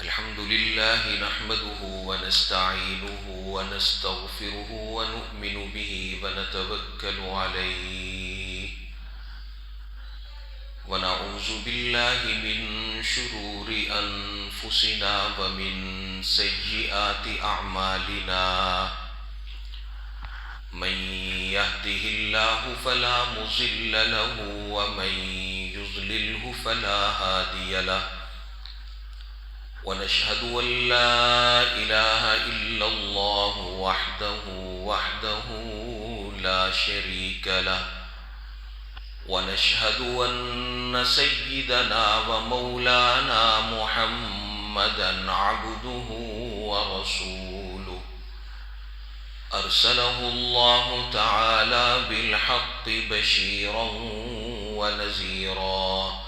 الحمد لله نحمده ونستعينه ونستغفره ونؤمن به ونتوكل عليه ونعوذ بالله من شرور أنفسنا ومن سيئات أعمالنا من يهده الله فلا مضل له ومن يضلله فلا هادي له ونشهد أن لا إله إلا الله وحده لا شريك له ونشهد أن سيدنا ومولانا محمدا عبده ورسوله أرسله الله تعالى بالحق بشيرا ونذيرا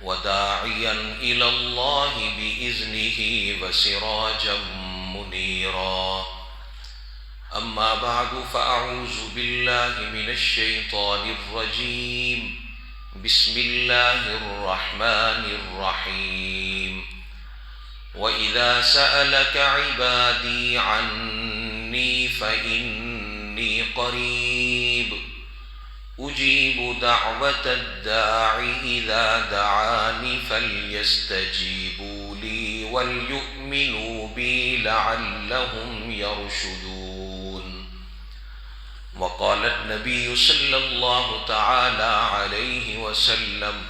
وداعيا إلى الله بإذنه وسراجا منيرا أما بعد فأعوذ بالله من الشيطان الرجيم بسم الله الرحمن الرحيم وإذا سألك عبادي عني فإني قريب أجيب دعوة الداع إذا دعاني فليستجيبوا لي وليؤمنوا بي لعلهم يرشدون وقال النبي صلى الله تعالى عليه وسلم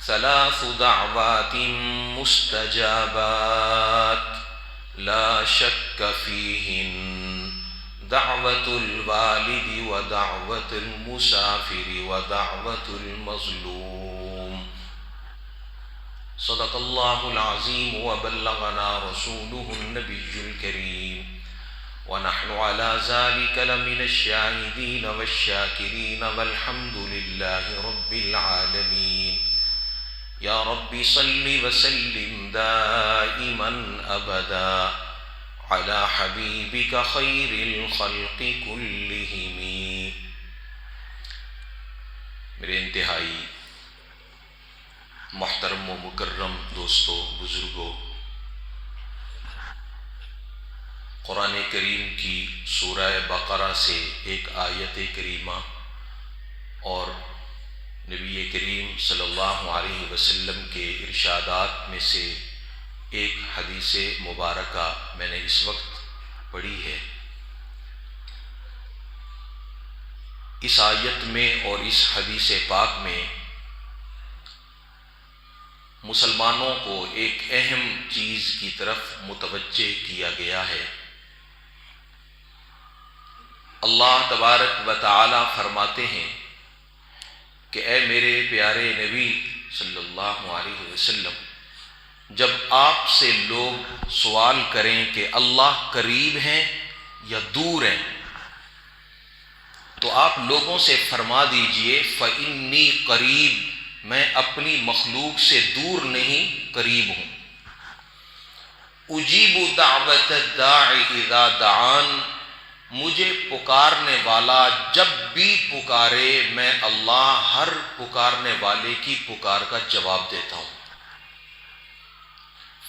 ثلاث دعوات مستجابات لا شك فيهن دعوة الوالد ودعوة المسافر ودعوة المظلوم صدق الله العظيم وبلغنا رسوله النبي الكريم ونحن على ذلك لمن الشاهدين والشاكرين والحمد لله رب العالمين يا رب صل وسلم دائما أبدا على حبيبك خير الخلق كلهم. میرے انتہائی محترم و مکرم دوستو، بزرگوں، قرآن کریم کی سورہ بقرہ سے ایک آیت کریمہ اور نبی کریم صلی اللہ علیہ وسلم کے ارشادات میں سے ایک حدیث مبارکہ میں نے اس وقت پڑھی ہے. اس آیت میں اور اس حدیث پاک میں مسلمانوں کو ایک اہم چیز کی طرف متوجہ کیا گیا ہے. اللہ تبارک و تعالی فرماتے ہیں کہ اے میرے پیارے نبی صلی اللہ علیہ وسلم، جب آپ سے لوگ سوال کریں کہ اللہ قریب ہیں یا دور ہیں، تو آپ لوگوں سے فرما دیجئے فَإِنِّي قریب، میں اپنی مخلوق سے دور نہیں، قریب ہوں. اجیب دعوت الداع اذا دعان، مجھے پکارنے والا جب بھی پکارے میں اللہ ہر پکارنے والے کی پکار کا جواب دیتا ہوں.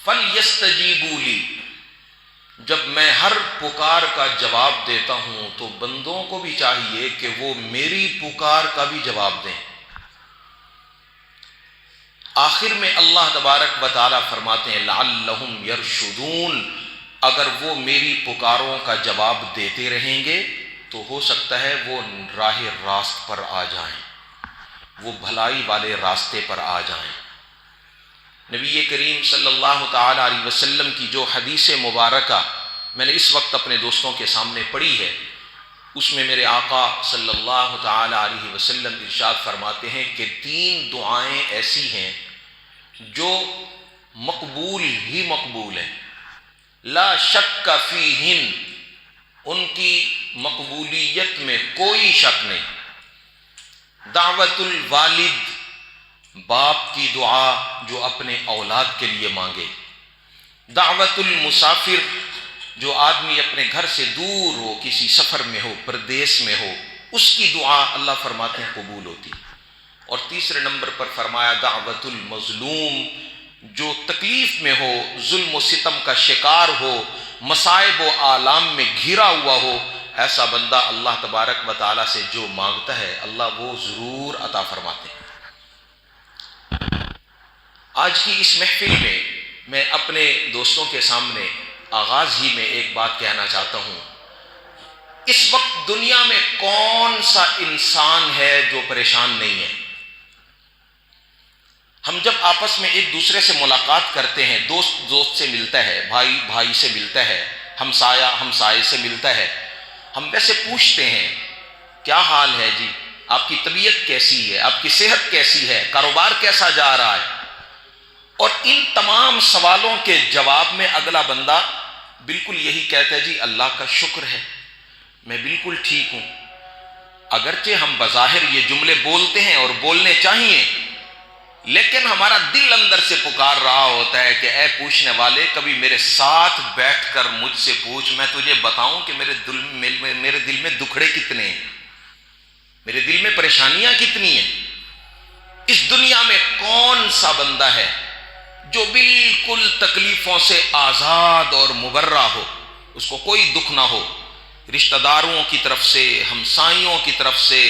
فَلْيَسْتَجِيبُوا لِي، جب میں ہر پکار کا جواب دیتا ہوں تو بندوں کو بھی چاہیے کہ وہ میری پکار کا بھی جواب دیں. آخر میں اللہ تبارک و تعالیٰ فرماتے ہیں لعلہم یرشدون، اگر وہ میری پکاروں کا جواب دیتے رہیں گے تو ہو سکتا ہے وہ راہ راست پر آ جائیں، وہ بھلائی والے راستے پر آ جائیں. نبی کریم صلی اللہ تعالی علیہ وسلم کی جو حدیث مبارکہ میں نے اس وقت اپنے دوستوں کے سامنے پڑھی ہے، اس میں میرے آقا صلی اللہ تعالی علیہ وسلم ارشاد فرماتے ہیں کہ 3 دعائیں ایسی ہیں جو مقبول ہی مقبول ہیں، لا شک فیہن، ان کی مقبولیت میں کوئی شک نہیں. دعوت الوالد، باپ کی دعا جو اپنے اولاد کے لیے مانگے. دعوت المسافر، جو آدمی اپنے گھر سے دور ہو، کسی سفر میں ہو، پردیس میں ہو، اس کی دعا اللہ فرماتے ہیں قبول ہوتی. اور تیسرے نمبر پر فرمایا دعوت المظلوم، جو تکلیف میں ہو، ظلم و ستم کا شکار ہو، مصائب و آلام میں گھرا ہوا ہو، ایسا بندہ اللہ تبارک و تعالیٰ سے جو مانگتا ہے اللہ وہ ضرور عطا فرماتے ہیں۔ آج کی اس محفل میں اپنے دوستوں کے سامنے آغاز ہی میں ایک بات کہنا چاہتا ہوں۔ اس وقت دنیا میں کون سا انسان ہے جو پریشان نہیں ہے؟ ہم جب آپس میں ایک دوسرے سے ملاقات کرتے ہیں، دوست دوست سے ملتا ہے، بھائی بھائی سے ملتا ہے، ہمسایہ ہمسائے سے ملتا ہے، ہم ویسے پوچھتے ہیں کیا حال ہے جی، آپ کی طبیعت کیسی ہے، آپ کی صحت کیسی ہے، کاروبار کیسا جا رہا ہے؟ اور ان تمام سوالوں کے جواب میں اگلا بندہ بالکل یہی کہتا ہے جی اللہ کا شکر ہے میں بالکل ٹھیک ہوں۔ اگرچہ ہم بظاہر یہ جملے بولتے ہیں اور بولنے چاہیے، لیکن ہمارا دل اندر سے پکار رہا ہوتا ہے کہ اے پوچھنے والے، کبھی میرے ساتھ بیٹھ کر مجھ سے پوچھ، میں تجھے بتاؤں کہ میرے دل میں دکھڑے کتنے ہیں، میرے دل میں پریشانیاں کتنی ہیں۔ اس دنیا میں کون سا بندہ ہے جو بالکل تکلیفوں سے آزاد اور مبرہ ہو، اس کو کوئی دکھ نہ ہو، رشتہ داروں کی طرف سے، ہمسائیوں کی طرف سے،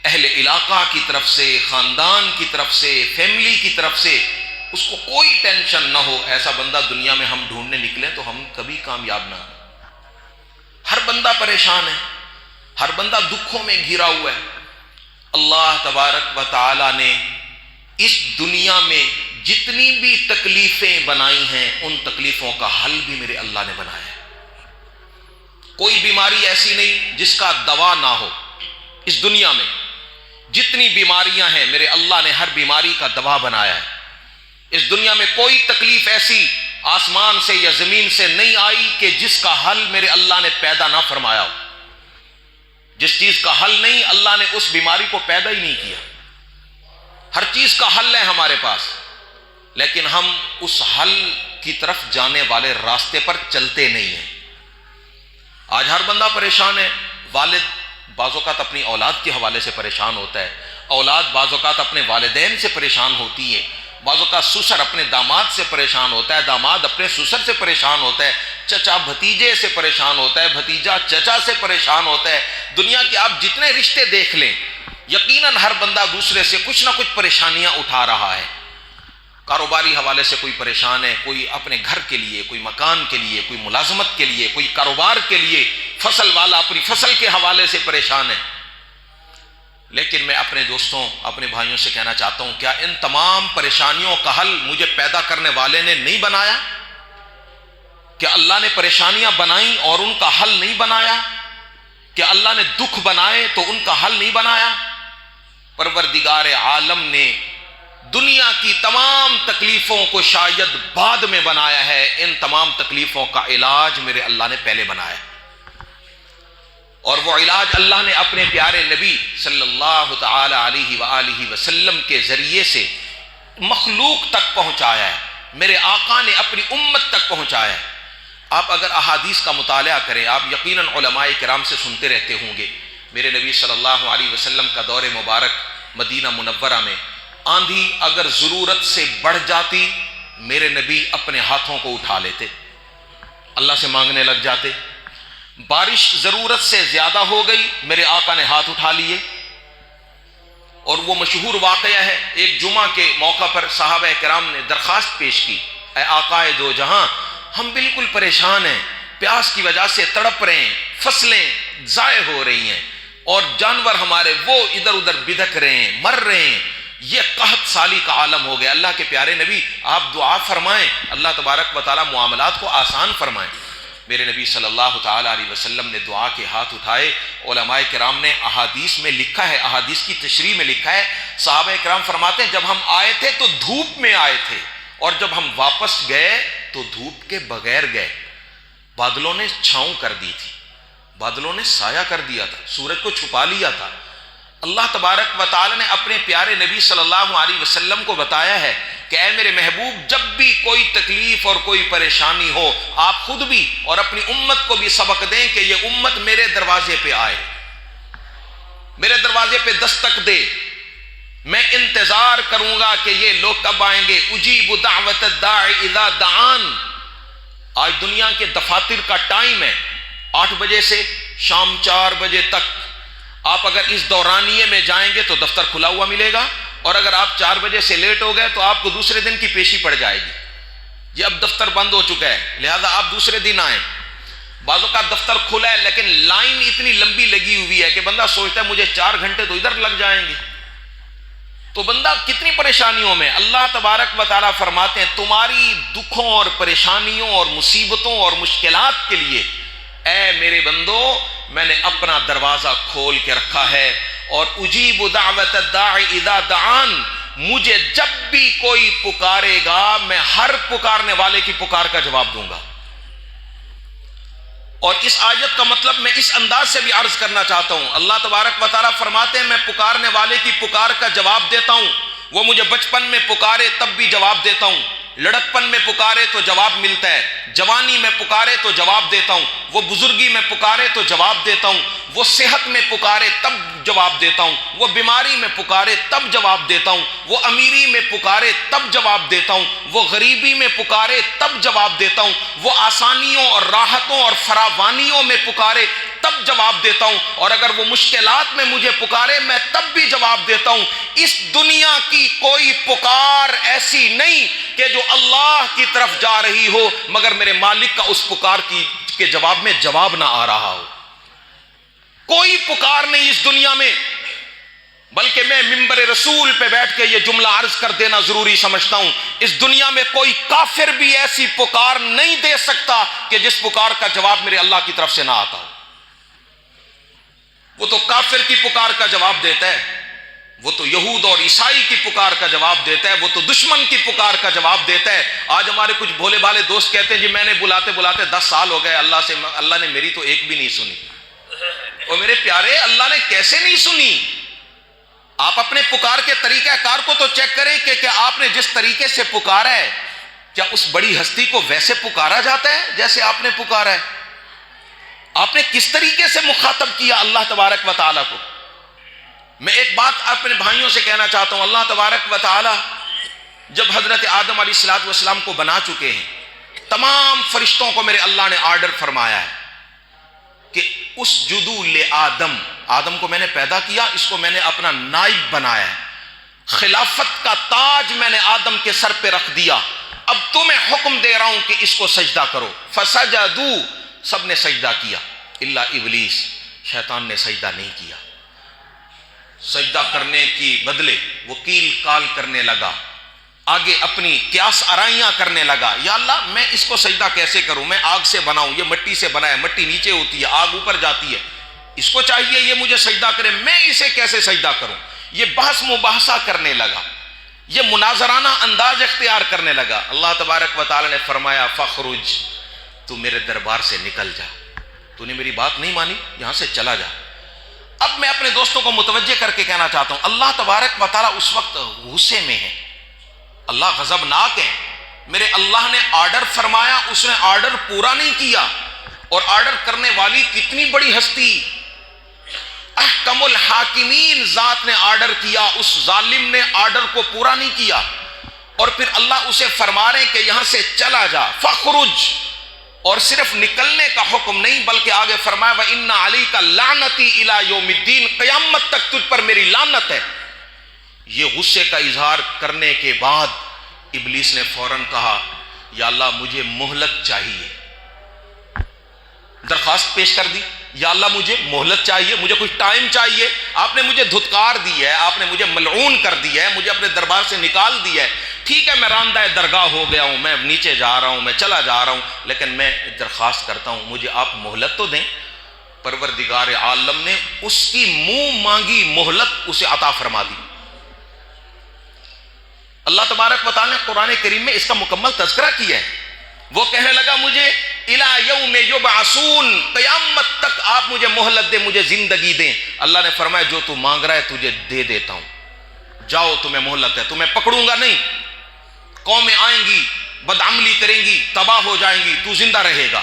اہل علاقہ کی طرف سے، خاندان کی طرف سے، فیملی کی طرف سے اس کو کوئی ٹینشن نہ ہو؟ ایسا بندہ دنیا میں ہم ڈھونڈنے نکلیں تو ہم کبھی کامیاب نہ ہوں۔ ہر بندہ پریشان ہے، ہر بندہ دکھوں میں گھرا ہوا ہے۔ اللہ تبارک و تعالی نے اس دنیا میں جتنی بھی تکلیفیں بنائی ہیں ان تکلیفوں کا حل بھی میرے اللہ نے بنایا ہے۔ کوئی بیماری ایسی نہیں جس کا دوا نہ ہو۔ اس دنیا میں جتنی بیماریاں ہیں میرے اللہ نے ہر بیماری کا دوا بنایا ہے۔ اس دنیا میں کوئی تکلیف ایسی آسمان سے یا زمین سے نہیں آئی کہ جس کا حل میرے اللہ نے پیدا نہ فرمایا ہو۔ جس چیز کا حل نہیں، اللہ نے اس بیماری کو پیدا ہی نہیں کیا۔ ہر چیز کا حل ہے ہمارے پاس، لیکن ہم اس حل کی طرف جانے والے راستے پر چلتے نہیں ہیں۔ آج ہر بندہ پریشان ہے۔ والد بعض اوقات اپنی اولاد کے حوالے سے پریشان ہوتا ہے، اولاد بعض اوقات اپنے والدین سے پریشان ہوتی ہے، بعض اوقات سسر اپنے داماد سے پریشان ہوتا ہے، داماد اپنے سسر سے پریشان ہوتا ہے، چچا بھتیجے سے پریشان ہوتا ہے، بھتیجا چچا سے پریشان ہوتا ہے۔ دنیا کے آپ جتنے رشتے دیکھ لیں، یقیناً ہر بندہ دوسرے سے کچھ نہ کچھ پریشانیاں اٹھا رہا ہے۔ کاروباری حوالے سے کوئی پریشان ہے، کوئی اپنے گھر کے لیے، کوئی مکان کے لیے، کوئی ملازمت کے لیے، کوئی کاروبار کے لیے، فصل والا اپنی فصل کے حوالے سے پریشان ہے۔ لیکن میں اپنے دوستوں، اپنے بھائیوں سے کہنا چاہتا ہوں، کیا ان تمام پریشانیوں کا حل مجھے پیدا کرنے والے نے نہیں بنایا؟ کیا اللہ نے پریشانیاں بنائیں اور ان کا حل نہیں بنایا؟ کیا اللہ نے دکھ بنائے تو ان کا حل نہیں بنایا؟ پروردگار عالم نے دنیا کی تمام تکلیفوں کو شاید بعد میں بنایا ہے، ان تمام تکلیفوں کا علاج میرے اللہ نے پہلے بنایا، اور وہ علاج اللہ نے اپنے پیارے نبی صلی اللہ تعالی علیہ وآلہ وسلم کے ذریعے سے مخلوق تک پہنچایا ہے، میرے آقا نے اپنی امت تک پہنچایا ہے۔ آپ اگر احادیث کا مطالعہ کریں، آپ یقیناً علماء کرام سے سنتے رہتے ہوں گے، میرے نبی صلی اللہ علیہ وسلم کا دور مبارک مدینہ منورہ میں آندھی اگر ضرورت سے بڑھ جاتی، میرے نبی اپنے ہاتھوں کو اٹھا لیتے، اللہ سے مانگنے لگ جاتے۔ بارش ضرورت سے زیادہ ہو گئی، میرے آقا نے ہاتھ اٹھا لیے۔ اور وہ مشہور واقعہ ہے، ایک جمعہ کے موقع پر صحابہ کرام نے درخواست پیش کی، اے آقا دو جہاں، ہم بالکل پریشان ہیں، پیاس کی وجہ سے تڑپ رہے ہیں، فصلیں ضائع ہو رہی ہیں، اور جانور ہمارے وہ ادھر ادھر بھٹک رہے ہیں، مر رہے ہیں، یہ قحط سالی کا عالم ہو گیا۔ اللہ کے پیارے نبی آپ دعا فرمائیں، اللہ تبارک و تعالی معاملات کو آسان فرمائیں۔ میرے نبی صلی اللہ تعالی علیہ وسلم نے دعا کے ہاتھ اٹھائے۔ علماء کرام نے احادیث میں لکھا ہے، احادیث کی تشریح میں لکھا ہے، صحابہ کرام فرماتے ہیں جب ہم آئے تھے تو دھوپ میں آئے تھے، اور جب ہم واپس گئے تو دھوپ کے بغیر گئے۔ بادلوں نے چھاؤں کر دی تھی، بادلوں نے سایہ کر دیا تھا، سورج کو چھپا لیا تھا۔ اللہ تبارک و تعالی نے اپنے پیارے نبی صلی اللہ علیہ وسلم کو بتایا ہے کہ اے میرے محبوب، جب بھی کوئی تکلیف اور کوئی پریشانی ہو، آپ خود بھی اور اپنی امت کو بھی سبق دیں کہ یہ امت میرے دروازے پہ آئے، میرے دروازے پہ دستک دے، میں انتظار کروں گا کہ یہ لوگ کب آئیں گے. اجیب دعوت الداعی اذا دعان. آج دنیا کے دفاتر کا ٹائم ہے 8 بجے سے شام 4 بجے تک. آپ اگر اس دورانیے میں جائیں گے تو دفتر کھلا ہوا ملے گا، اور اگر آپ 4 بجے سے لیٹ ہو گئے تو آپ کو دوسرے دن کی پیشی پڑ جائے گی. یہ اب دفتر بند ہو چکا ہے، لہذا آپ دوسرے دن آئیں. بعضوں کا دفتر کھلا ہے لیکن لائن اتنی لمبی لگی ہوئی ہے کہ بندہ سوچتا ہے مجھے 4 گھنٹے تو ادھر لگ جائیں گے. تو بندہ کتنی پریشانیوں میں. اللہ تبارک و تعالیٰ فرماتے ہیں تمہاری دکھوں اور پریشانیوں اور مصیبتوں اور مشکلات کے لیے اے میرے بندو میں نے اپنا دروازہ کھول کے رکھا ہے. اور اجیب دعوت الداعی اذا دعان، مجھے جب بھی کوئی پکارے گا میں ہر پکارنے والے کی پکار کا جواب دوں گا. اور اس آیت کا مطلب میں اس انداز سے بھی عرض کرنا چاہتا ہوں. اللہ تبارک و تعالیٰ فرماتے ہیں میں پکارنے والے کی پکار کا جواب دیتا ہوں. وہ مجھے بچپن میں پکارے تب بھی جواب دیتا ہوں، لڑکپن میں پکارے تو جواب ملتا ہے، جوانی میں پکارے تو جواب دیتا ہوں، وہ بزرگی میں پکارے تو جواب دیتا ہوں، وہ صحت میں پکارے تب جواب دیتا ہوں، وہ بیماری میں پکارے تب جواب دیتا ہوں، وہ امیری میں پکارے تب جواب دیتا ہوں، وہ غریبی میں پکارے تب جواب دیتا ہوں، وہ آسانیوں اور راحتوں اور فراوانیوں میں پکارے تب جواب دیتا ہوں، اور اگر وہ مشکلات میں مجھے پکارے میں تب بھی جواب دیتا ہوں. اس دنیا کی کوئی پکار ایسی نہیں کہ جو اللہ کی طرف جا رہی ہو مگر میرے مالک کا اس پکار کے جواب میں جواب نہ آ رہا ہو. کوئی پکار نہیں اس دنیا میں. بلکہ میں منبر رسول پہ بیٹھ کے یہ جملہ عرض کر دینا ضروری سمجھتا ہوں، اس دنیا میں کوئی کافر بھی ایسی پکار نہیں دے سکتا کہ جس پکار کا جواب میرے اللہ کی طرف سے نہ آتا ہو. وہ تو کافر کی پکار کا جواب دیتا ہے، وہ تو یہود اور عیسائی کی پکار کا جواب دیتا ہے، وہ تو دشمن کی پکار کا جواب دیتا ہے. آج ہمارے کچھ بھولے بھالے دوست کہتے ہیں جی میں نے بلاتے بلاتے 10 سال ہو گئے اللہ نے میری تو ایک بھی نہیں سنی. اور میرے پیارے اللہ نے کیسے نہیں سنی؟ آپ اپنے پکار کے طریقہ کار کو تو چیک کریں کہ آپ نے جس طریقے سے پکارا ہے کیا اس بڑی ہستی کو ویسے پکارا جاتا ہے جیسے آپ نے پکارا ہے؟ آپ نے کس طریقے سے مخاطب کیا اللہ تبارک و تعالیٰ کو؟ میں ایک بات اپنے بھائیوں سے کہنا چاہتا ہوں. اللہ تبارک و تعالیٰ جب حضرت آدم علیہ الصلوۃ والسلام کو بنا چکے ہیں، تمام فرشتوں کو میرے اللہ نے آرڈر فرمایا ہے کہ اسجدوا لآدم، آدم کو میں نے پیدا کیا، اس کو میں نے اپنا نائب بنایا ہے، خلافت کا تاج میں نے آدم کے سر پہ رکھ دیا، اب تمہیں حکم دے رہا ہوں کہ اس کو سجدہ کرو. فسجدوا، سب نے سجدہ کیا الا ابلیس، شیطان نے سجدہ نہیں کیا. سجدہ کرنے کی بدلے وہ کیل کال کرنے لگا، آگے اپنی قیاس آرائیاں کرنے لگا. یا اللہ میں اس کو سجدہ کیسے کروں؟ میں آگ سے بناؤں، یہ مٹی سے بنا ہے، مٹی نیچے ہوتی ہے، آگ اوپر جاتی ہے، اس کو چاہیے یہ مجھے سجدہ کرے، میں اسے کیسے سجدہ کروں؟ یہ بحث مباحثہ کرنے لگا، یہ مناظرانہ انداز اختیار کرنے لگا. اللہ تبارک و تعالی نے فرمایا فخرج، تو میرے دربار سے نکل جا، تو نے میری بات نہیں مانی، یہاں سے چلا جا. اب میں اپنے دوستوں کو متوجہ کر کے کہنا چاہتا ہوں اللہ تبارک و تعالیٰ اس وقت غصے میں ہے، اللہ غضبناک ہے. میرے اللہ نے آرڈر فرمایا، اس نے آرڈر پورا نہیں کیا. اور آرڈر کرنے والی کتنی بڑی ہستی، احکم الحاکمین ذات نے آرڈر کیا، اس ظالم نے آرڈر کو پورا نہیں کیا. اور پھر اللہ اسے فرما رہے ہیں کہ یہاں سے چلا جا، فخرج. اور صرف نکلنے کا حکم نہیں بلکہ آگے فرمایا وَإِنَّ عَلَيْكَ لَعْنَتِي إِلَى يَوْمِ الدِّينِ، قیامت تک تجھ پر میری لعنت ہے. یہ غصے کا اظہار کرنے کے بعد ابلیس نے فوراً کہا یا اللہ مجھے مہلت چاہیے، درخواست پیش کر دی، یا اللہ مجھے مہلت چاہیے، مجھے کچھ ٹائم چاہیے. آپ نے مجھے دھتکار دی ہے، آپ نے مجھے ملعون کر دیا ہے، مجھے اپنے دربار سے نکال دیا ہے. ٹھیک ہے میں راندہ درگاہ ہو گیا ہوں، میں نیچے جا رہا ہوں، میں چلا جا رہا ہوں، لیکن میں درخواست کرتا ہوں مجھے آپ مہلت تو دیں. پروردگار عالم نے اس کی منہ مانگی مہلت اسے عطا فرما دی. اللہ تبارک و تعالی نے قرآن کریم میں اس کا مکمل تذکرہ کیا ہے. وہ کہنے لگا مجھے الی یوم یبعثون، قیامت تک آپ مجھے مہلت دیں، مجھے زندگی دیں. اللہ نے فرمایا جو تو مانگ رہا ہے تجھے دے دیتا ہوں، جاؤ تمہیں مہلت ہے، تمہیں پکڑوں گا نہیں. قومیں آئیں گی بدعملی کریں گی تباہ ہو جائیں گی، تو زندہ رہے گا.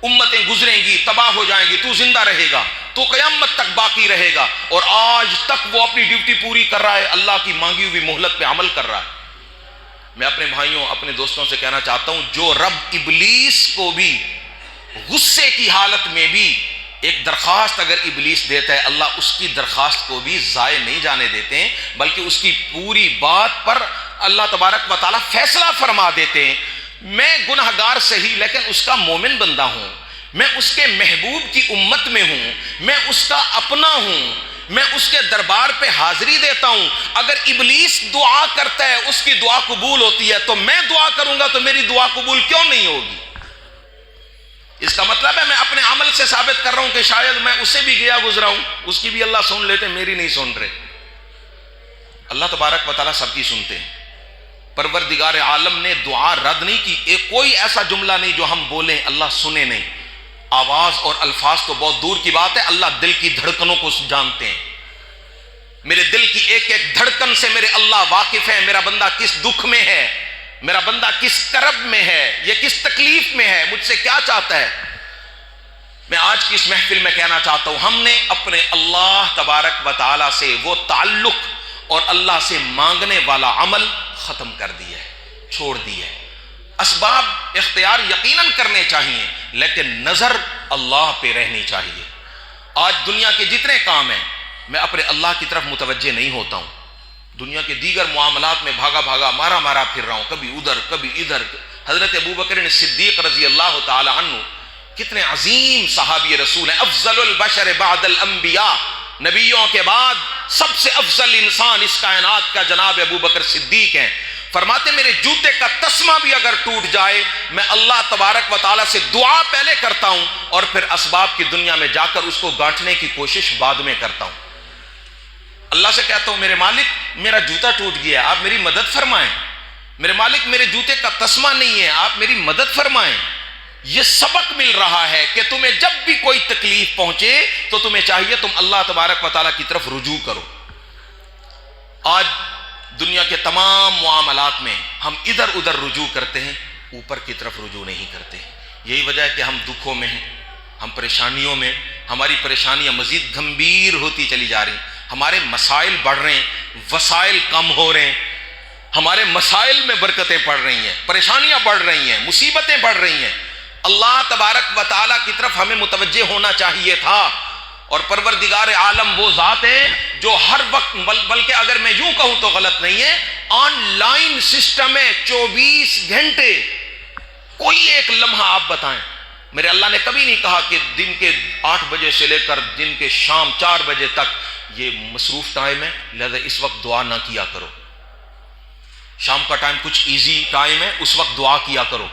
امتیں گزریں گی تباہ ہو جائیں گی، تو زندہ رہے گا. تو قیامت تک باقی رہے گا، اور آج تک وہ اپنی ڈیوٹی پوری کر رہا ہے، اللہ کی مانگی ہوئی مہلت پہ عمل کر رہا ہے۔ میں اپنے بھائیوں، اپنے دوستوں سے کہنا چاہتا ہوں، جو رب ابلیس کو بھی غصے کی حالت میں بھی ایک درخواست اگر ابلیس دیتا ہے، اللہ اس کی درخواست کو بھی ضائع نہیں جانے دیتے ہیں، بلکہ اس کی پوری بات پر اللہ تبارک و تعالیٰ فیصلہ فرما دیتے ہیں۔ میں گناہگار صحیح، لیکن اس کا مومن بندہ ہوں، میں اس کے محبوب کی امت میں ہوں، میں اس کا اپنا ہوں، میں اس کے دربار پہ حاضری دیتا ہوں۔ اگر ابلیس دعا کرتا ہے، اس کی دعا قبول ہوتی ہے، تو میں دعا کروں گا تو میری دعا قبول کیوں نہیں ہوگی؟ اس کا مطلب ہے میں اپنے عمل سے ثابت کر رہا ہوں کہ شاید میں اسے بھی گیا گزرا ہوں، اس کی بھی اللہ سن لیتے، میری نہیں سن رہے۔ اللہ تبارک و تعالیٰ سب کی سنتے ہیں۔ پروردگار عالم نے دعا رد نہیں کی، کوئی ایسا جملہ نہیں جو ہم بولیں اللہ سنے نہیں۔ آواز اور الفاظ تو بہت دور کی بات ہے، اللہ دل کی دھڑکنوں کو جانتے ہیں۔ میرے دل کی ایک ایک دھڑکن سے میرے اللہ واقف ہے، میرا بندہ کس دکھ میں ہے، میرا بندہ کس کرب میں ہے، یہ کس تکلیف میں ہے، مجھ سے کیا چاہتا ہے۔ میں آج کی اس محفل میں کہنا چاہتا ہوں، ہم نے اپنے اللہ تبارک و تعالیٰ سے وہ تعلق اور اللہ سے مانگنے والا عمل ختم کر دیا ہے، چھوڑ دیا ہے۔ اسباب اختیار یقیناً کرنے چاہیے، لیکن نظر اللہ پہ رہنی چاہیے۔ آج دنیا کے جتنے کام ہیں، میں اپنے اللہ کی طرف متوجہ نہیں ہوتا ہوں، دنیا کے دیگر معاملات میں بھاگا بھاگا مارا پھر رہا ہوں، کبھی ادھر کبھی ادھر۔ حضرت ابوبکر صدیق رضی اللہ تعالی عنہ کتنے عظیم صحابی رسول ہیں، افضل البشر بعد الانبیاء، نبیوں کے بعد سب سے افضل انسان اس کائنات کا جناب ابوبکر صدیق ہیں۔ فرماتے میرے جوتے کا تسمہ بھی اگر ٹوٹ جائے، میں اللہ تبارک و تعالیٰ سے دعا پہلے کرتا ہوں اور پھر اسباب کی دنیا میں جا کر اس کو گانٹھنے کی کوشش بعد میں کرتا ہوں۔ اللہ سے کہتا ہوں میرے مالک میرا جوتا ٹوٹ گیا، آپ میری مدد فرمائیں۔ میرے مالک میرے جوتے کا تسمہ نہیں ہے، آپ میری مدد فرمائیں۔ یہ سبق مل رہا ہے کہ تمہیں جب بھی کوئی تکلیف پہنچے تو تمہیں چاہیے تم اللہ تبارک و تعالیٰ کی طرف رجوع کرو۔ آج دنیا کے تمام معاملات میں ہم ادھر ادھر رجوع کرتے ہیں، اوپر کی طرف رجوع نہیں کرتے۔ یہی وجہ ہے کہ ہم دکھوں میں ہیں، ہم پریشانیوں میں، ہماری پریشانیاں مزید گمبھیر ہوتی چلی جا رہی ہیں، ہمارے مسائل بڑھ رہے ہیں، وسائل کم ہو رہے ہیں، ہمارے مسائل میں برکتیں پڑ رہی ہیں، پریشانیاں بڑھ رہی ہیں، مصیبتیں بڑھ رہی ہیں۔ اللہ تبارک و تعالیٰ کی طرف ہمیں متوجہ ہونا چاہیے تھا، اور پروردگار عالم وہ ذات ہے جو ہر وقت، بلکہ اگر میں یوں کہوں تو غلط نہیں ہے، آن لائن سسٹم ہے، 24 گھنٹے، کوئی ایک لمحہ آپ بتائیں۔ میرے اللہ نے کبھی نہیں کہا کہ دن کے 8 بجے سے لے کر دن کے شام 4 بجے تک یہ مصروف ٹائم ہے، لہذا اس وقت دعا نہ کیا کرو۔ شام کا ٹائم کچھ ایزی ٹائم ہے، اس وقت دعا کیا کرو۔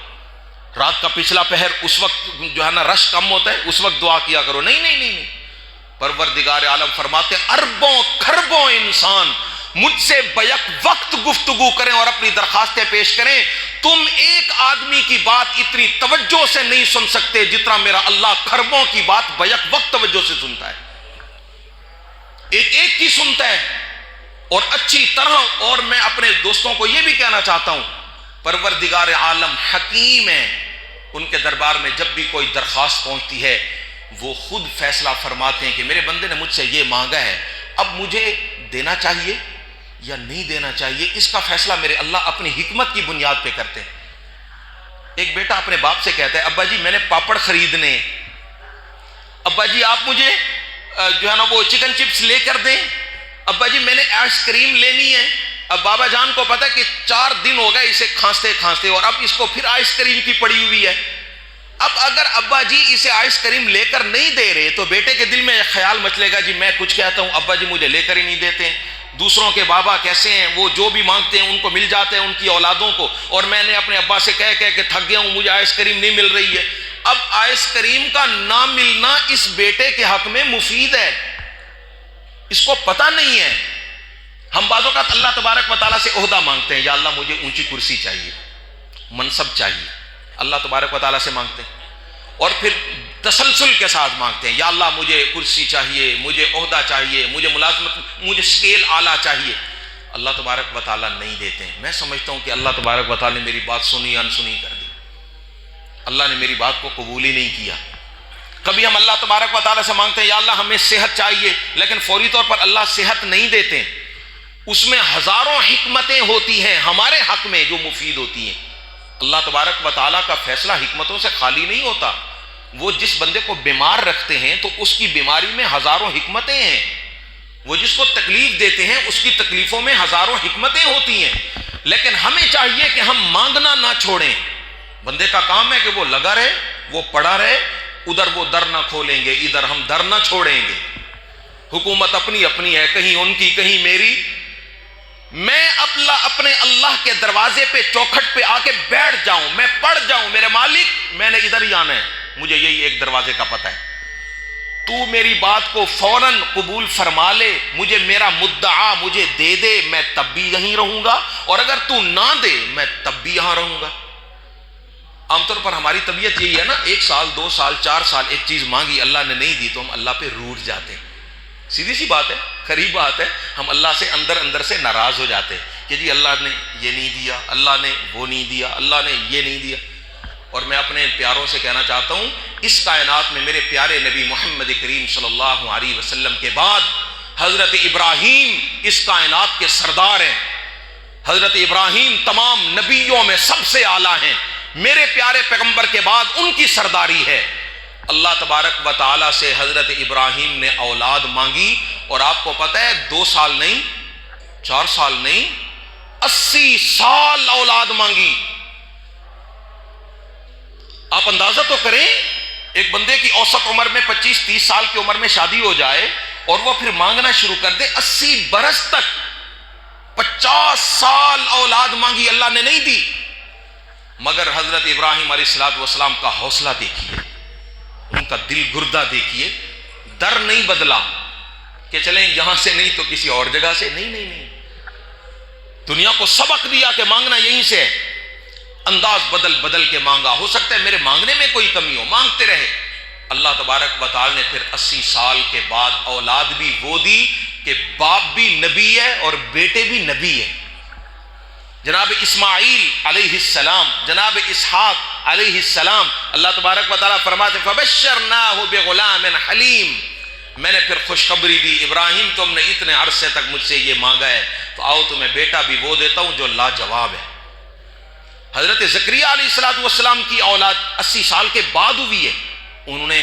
رات کا پچھلا پہر اس وقت جو ہے نا رش کم ہوتا ہے، اس وقت دعا کیا کرو۔ نہیں نہیں نہیں نہیں، پروردگار عالم فرماتے اربوں کھربوں انسان مجھ سے بیک وقت گفتگو کریں اور اپنی درخواستیں پیش کریں، تم ایک آدمی کی بات اتنی توجہ سے نہیں سن سکتے جتنا میرا اللہ کھربوں کی بات بیک وقت توجہ سے سنتا ہے، ایک ایک کی سنتا ہے اور اچھی طرح۔ اور میں اپنے دوستوں کو یہ بھی کہنا چاہتا ہوں، پروردگار عالم حکیم ہے، ان کے دربار میں جب بھی کوئی درخواست پہنچتی ہے وہ خود فیصلہ فرماتے ہیں کہ میرے بندے نے مجھ سے یہ مانگا ہے، اب مجھے دینا چاہیے یا نہیں دینا چاہیے، اس کا فیصلہ میرے اللہ اپنی حکمت کی بنیاد پہ کرتے ہیں۔ ایک بیٹا اپنے باپ سے کہتا ہے ابا جی میں نے پاپڑ خریدنے، ابا جی آپ مجھے جو ہے نا وہ چکن چپس لے کر دیں، ابا جی میں نے آئس کریم لینی ہے۔ اب بابا جان کو پتا کہ 4 دن ہو گئے اسے کھانستے کھانستے، اور اب اس کو پھر آئس کریم کی پڑی ہوئی ہے۔ اب اگر ابا جی اسے آئس کریم لے کر نہیں دے رہے تو بیٹے کے دل میں ایک خیال مچلے گا جی میں کچھ کہتا ہوں ابا جی مجھے لے کر ہی نہیں دیتے ہیں۔ دوسروں کے بابا کیسے ہیں، وہ جو بھی مانگتے ہیں ان کو مل جاتے ہیں، ان کی اولادوں کو، اور میں نے اپنے ابا سے کہہ کہہ کے تھک گیا ہوں، مجھے آئس کریم نہیں مل رہی ہے۔ اب آئس کریم کا نہ ملنا اس بیٹے کے حق میں مفید ہے، اس کو پتہ نہیں ہے۔ ہم بعض اوقات اللہ تبارک و تعالیٰ سے عہدہ مانگتے ہیں، یا اللہ مجھے اونچی کرسی چاہیے، منصب چاہیے، اللہ تبارک و تعالیٰ سے مانگتے ہیں، اور پھر تسلسل کے ساتھ مانگتے ہیں، یا اللہ مجھے کرسی چاہیے، مجھے عہدہ چاہیے، مجھے ملازمت، مجھے اسکیل اعلیٰ چاہیے۔ اللہ تبارک و تعالیٰ نہیں دیتے ہیں۔ میں سمجھتا ہوں کہ اللہ تبارک و تعالیٰ نے میری بات سنی انسنی کر دی، اللہ نے میری بات کو قبول ہی نہیں کیا۔ کبھی ہم اللہ تبارک و تعالیٰ سے مانگتے ہیں یا اللہ ہمیں صحت چاہیے، لیکن فوری طور پر اللہ صحت نہیں دیتے، اس میں ہزاروں حکمتیں ہوتی ہیں ہمارے حق میں جو مفید ہوتی ہیں۔ اللہ تبارک و تعالیٰ کا فیصلہ حکمتوں سے خالی نہیں ہوتا، وہ جس بندے کو بیمار رکھتے ہیں تو اس کی بیماری میں ہزاروں حکمتیں ہیں، وہ جس کو تکلیف دیتے ہیں اس کی تکلیفوں میں ہزاروں حکمتیں ہوتی ہیں، لیکن ہمیں چاہیے کہ ہم مانگنا نہ چھوڑیں۔ بندے کا کام ہے کہ وہ لگا رہے، وہ پڑا رہے، ادھر وہ در نہ کھولیں گے، ادھر ہم در نہ چھوڑیں گے۔ حکومت اپنی اپنی ہے، کہیں ان کی کہیں میری، میں اپنے اللہ کے دروازے پہ چوکھٹ پہ آ کے بیٹھ جاؤں، میں پڑھ جاؤں میرے مالک میں نے ادھر ہی آنا ہے، مجھے یہی ایک دروازے کا پتہ ہے، تو میری بات کو فوراً قبول فرما لے، مجھے میرا مدعا مجھے دے دے، میں تب بھی یہیں رہوں گا، اور اگر تو نہ دے میں تب بھی یہاں رہوں گا۔ عام طور پر ہماری طبیعت یہی ہے نا، 1 سال 2 سال 4 سال ایک چیز مانگی، اللہ نے نہیں دی تو ہم اللہ پہ روٹھ جاتے ہیں۔ سیدھی سی بات ہے، قریب بات ہے، ہم اللہ سے اندر سے ناراض ہو جاتے ہیں کہ جی اللہ نے یہ نہیں دیا، اللہ نے وہ نہیں دیا، اللہ نے یہ نہیں دیا۔ اور میں اپنے پیاروں سے کہنا چاہتا ہوں، اس کائنات میں میرے پیارے نبی محمد کریم صلی اللہ علیہ وسلم کے بعد حضرت ابراہیم اس کائنات کے سردار ہیں۔ حضرت ابراہیم تمام نبیوں میں سب سے اعلیٰ ہیں، میرے پیارے پیغمبر کے بعد ان کی سرداری ہے۔ اللہ تبارک و تعالیٰ سے حضرت ابراہیم نے اولاد مانگی، اور آپ کو پتہ ہے 2 سال نہیں 4 سال نہیں 80 سال اولاد مانگی۔ آپ اندازہ تو کریں، ایک بندے کی اوسط عمر میں 25-30 سال کی عمر میں شادی ہو جائے اور وہ پھر مانگنا شروع کر دے 80 برس تک، 50 سال اولاد مانگی، اللہ نے نہیں دی۔ مگر حضرت ابراہیم علیہ السلام کا حوصلہ دیکھیے، ان کا دل گردہ دیکھیے، در نہیں بدلا کہ چلیں یہاں سے نہیں تو کسی اور جگہ سے، نہیں، دنیا کو سبق دیا کہ مانگنا یہیں سے ہے، انداز بدل کے مانگا۔ ہو سکتا ہے میرے مانگنے میں کوئی کمی ہو، مانگتے رہے۔ اللہ تبارک و تعالی نے پھر 80 سال کے بعد اولاد بھی وہ دی کہ باپ بھی نبی ہے اور بیٹے بھی نبی ہے۔ جناب اسماعیل علیہ السلام، جناب اسحاق علیہ السلام، اللہ تبارک و تعالیٰ فرماتے فبشرناہ بغلام حلیم، میں نے پھر خوشخبری دی، ابراہیم تم نے اتنے عرصے تک مجھ سے یہ مانگا ہے تو آؤ تمہیں بیٹا بھی وہ دیتا ہوں جو لاجواب ہے۔ حضرت زکریا علیہ السلام کی اولاد 80 سال کے بعد ہوئی ہے، انہوں نے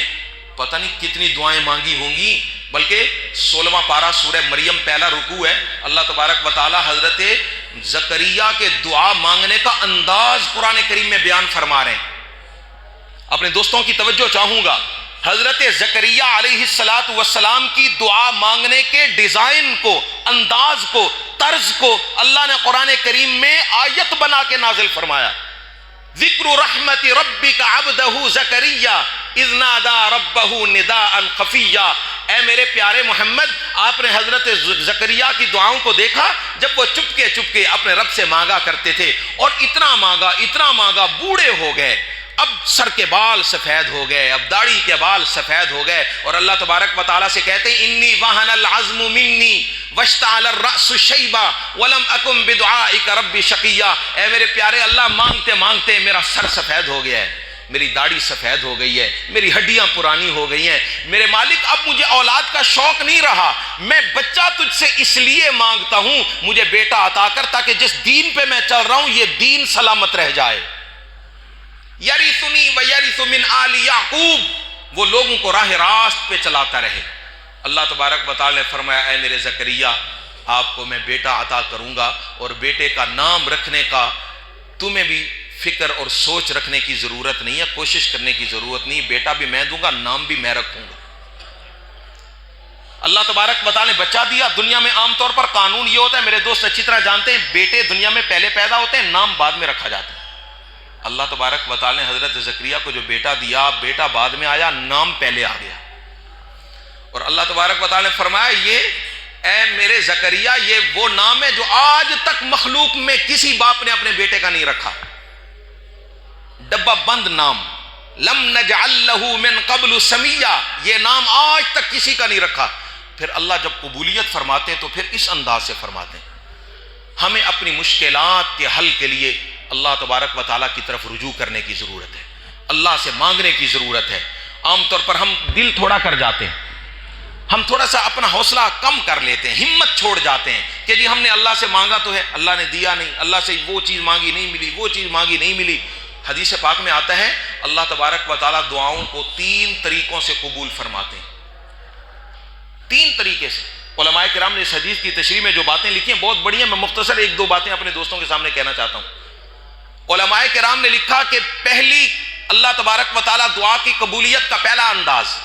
پتہ نہیں کتنی دعائیں مانگی ہوں گی، بلکہ 16واں پارہ سورہ مریم پہلا رکوع ہے، اللہ تبارک و تعالی حضرت زکریا کے دعا مانگنے کا انداز قرآن کریم میں بیان فرما رہے ہیں۔ اپنے دوستوں کی توجہ چاہوں گا، حضرت زکریا علیہ السلام کی دعا مانگنے کے ڈیزائن کو، انداز کو، طرز کو اللہ نے قرآن کریم میں آیت بنا کے نازل فرمایا۔ ذکر رحمت ربک عبدہ زکریا اذ نادى ربہ نداء خفیا، اے میرے پیارے محمد، آپ نے حضرت زکریا کی دعاؤں کو دیکھا جب وہ چپکے اپنے رب سے مانگا کرتے تھے، اور اتنا مانگا بوڑھے ہو گئے، اب سر کے بال سفید ہو گئے، اب داڑھی کے بال سفید ہو گئے، اور اللہ تبارک و تعالیٰ سے کہتے ہیں انی وہن العظم منی واشتعل الرأس شیبا ولم اکن بدعائک ربی شقیا، اے میرے پیارے اللہ، مانگتے میرا سر سفید ہو گیا ہے، میری داڑھی سفید ہو گئی ہے، میری ہڈیاں پرانی ہو گئی ہیں، میرے مالک اب مجھے اولاد کا شوق نہیں رہا، میں بچہ تجھ سے اس لیے مانگتا ہوں مجھے بیٹا عطا کر تاکہ جس دین پہ میں چل رہا ہوں یہ دین سلامت رہ جائے۔ یرثنی ویرث من آل یعقوب، وہ لوگوں کو راہ راست پہ چلاتا رہے۔ اللہ تبارک و تعالی نے فرمایا اے میرے زکریا، آپ کو میں بیٹا عطا کروں گا، اور بیٹے کا نام رکھنے کا تمہیں بھی فکر اور سوچ رکھنے کی ضرورت نہیں ہے، کوشش کرنے کی ضرورت نہیں، بیٹا بھی میں دوں گا، نام بھی میں رکھوں گا۔ اللہ تبارک و تعالی نے بچہ دیا۔ دنیا میں عام طور پر قانون یہ ہوتا ہے، میرے دوست اچھی طرح جانتے ہیں، بیٹے دنیا میں پہلے پیدا ہوتے ہیں، نام بعد میں رکھا جاتا ہے۔ اللہ تبارک و تعالی نے حضرت زکریا کو جو بیٹا دیا، بیٹا بعد میں آیا، نام پہلے آ گیا، اور اللہ تبارک و تعالی نے فرمایا یہ اے میرے زکریا، یہ وہ نام ہے جو آج تک مخلوق میں کسی باپ نے اپنے بیٹے کا نہیں رکھا، ڈبہ بند نام، لم نجعل له من قبل سمیا، یہ نام آج تک کسی کا نہیں رکھا۔ پھر اللہ جب قبولیت فرماتے ہیں تو پھر اس انداز سے فرماتے ہیں۔ ہمیں اپنی مشکلات کے حل کے لیے اللہ تبارک و تعالیٰ کی طرف رجوع کرنے کی ضرورت ہے، اللہ سے مانگنے کی ضرورت ہے، عام طور پر ہم دل تھوڑا کر جاتے ہیں، ہم تھوڑا سا اپنا حوصلہ کم کر لیتے ہیں، ہمت چھوڑ جاتے ہیں کہ جی ہم نے اللہ سے مانگا تو ہے، اللہ نے دیا نہیں، اللہ سے وہ چیز مانگی نہیں ملی، وہ چیز مانگی نہیں ملی۔ حدیث پاک میں آتا ہے اللہ تبارک و تعالیٰ دعاؤں کو 3 طریقوں سے قبول فرماتے ہیں، 3 طریقے سے۔ علماء کرام نے اس حدیث کی تشریح میں جو باتیں لکھی ہیں بہت بڑی ہیں، میں مختصر 1-2 باتیں اپنے دوستوں کے سامنے کہنا چاہتا ہوں۔ علماء کرام نے لکھا کہ پہلی اللہ تبارک و تعالیٰ دعا کی قبولیت کا پہلا انداز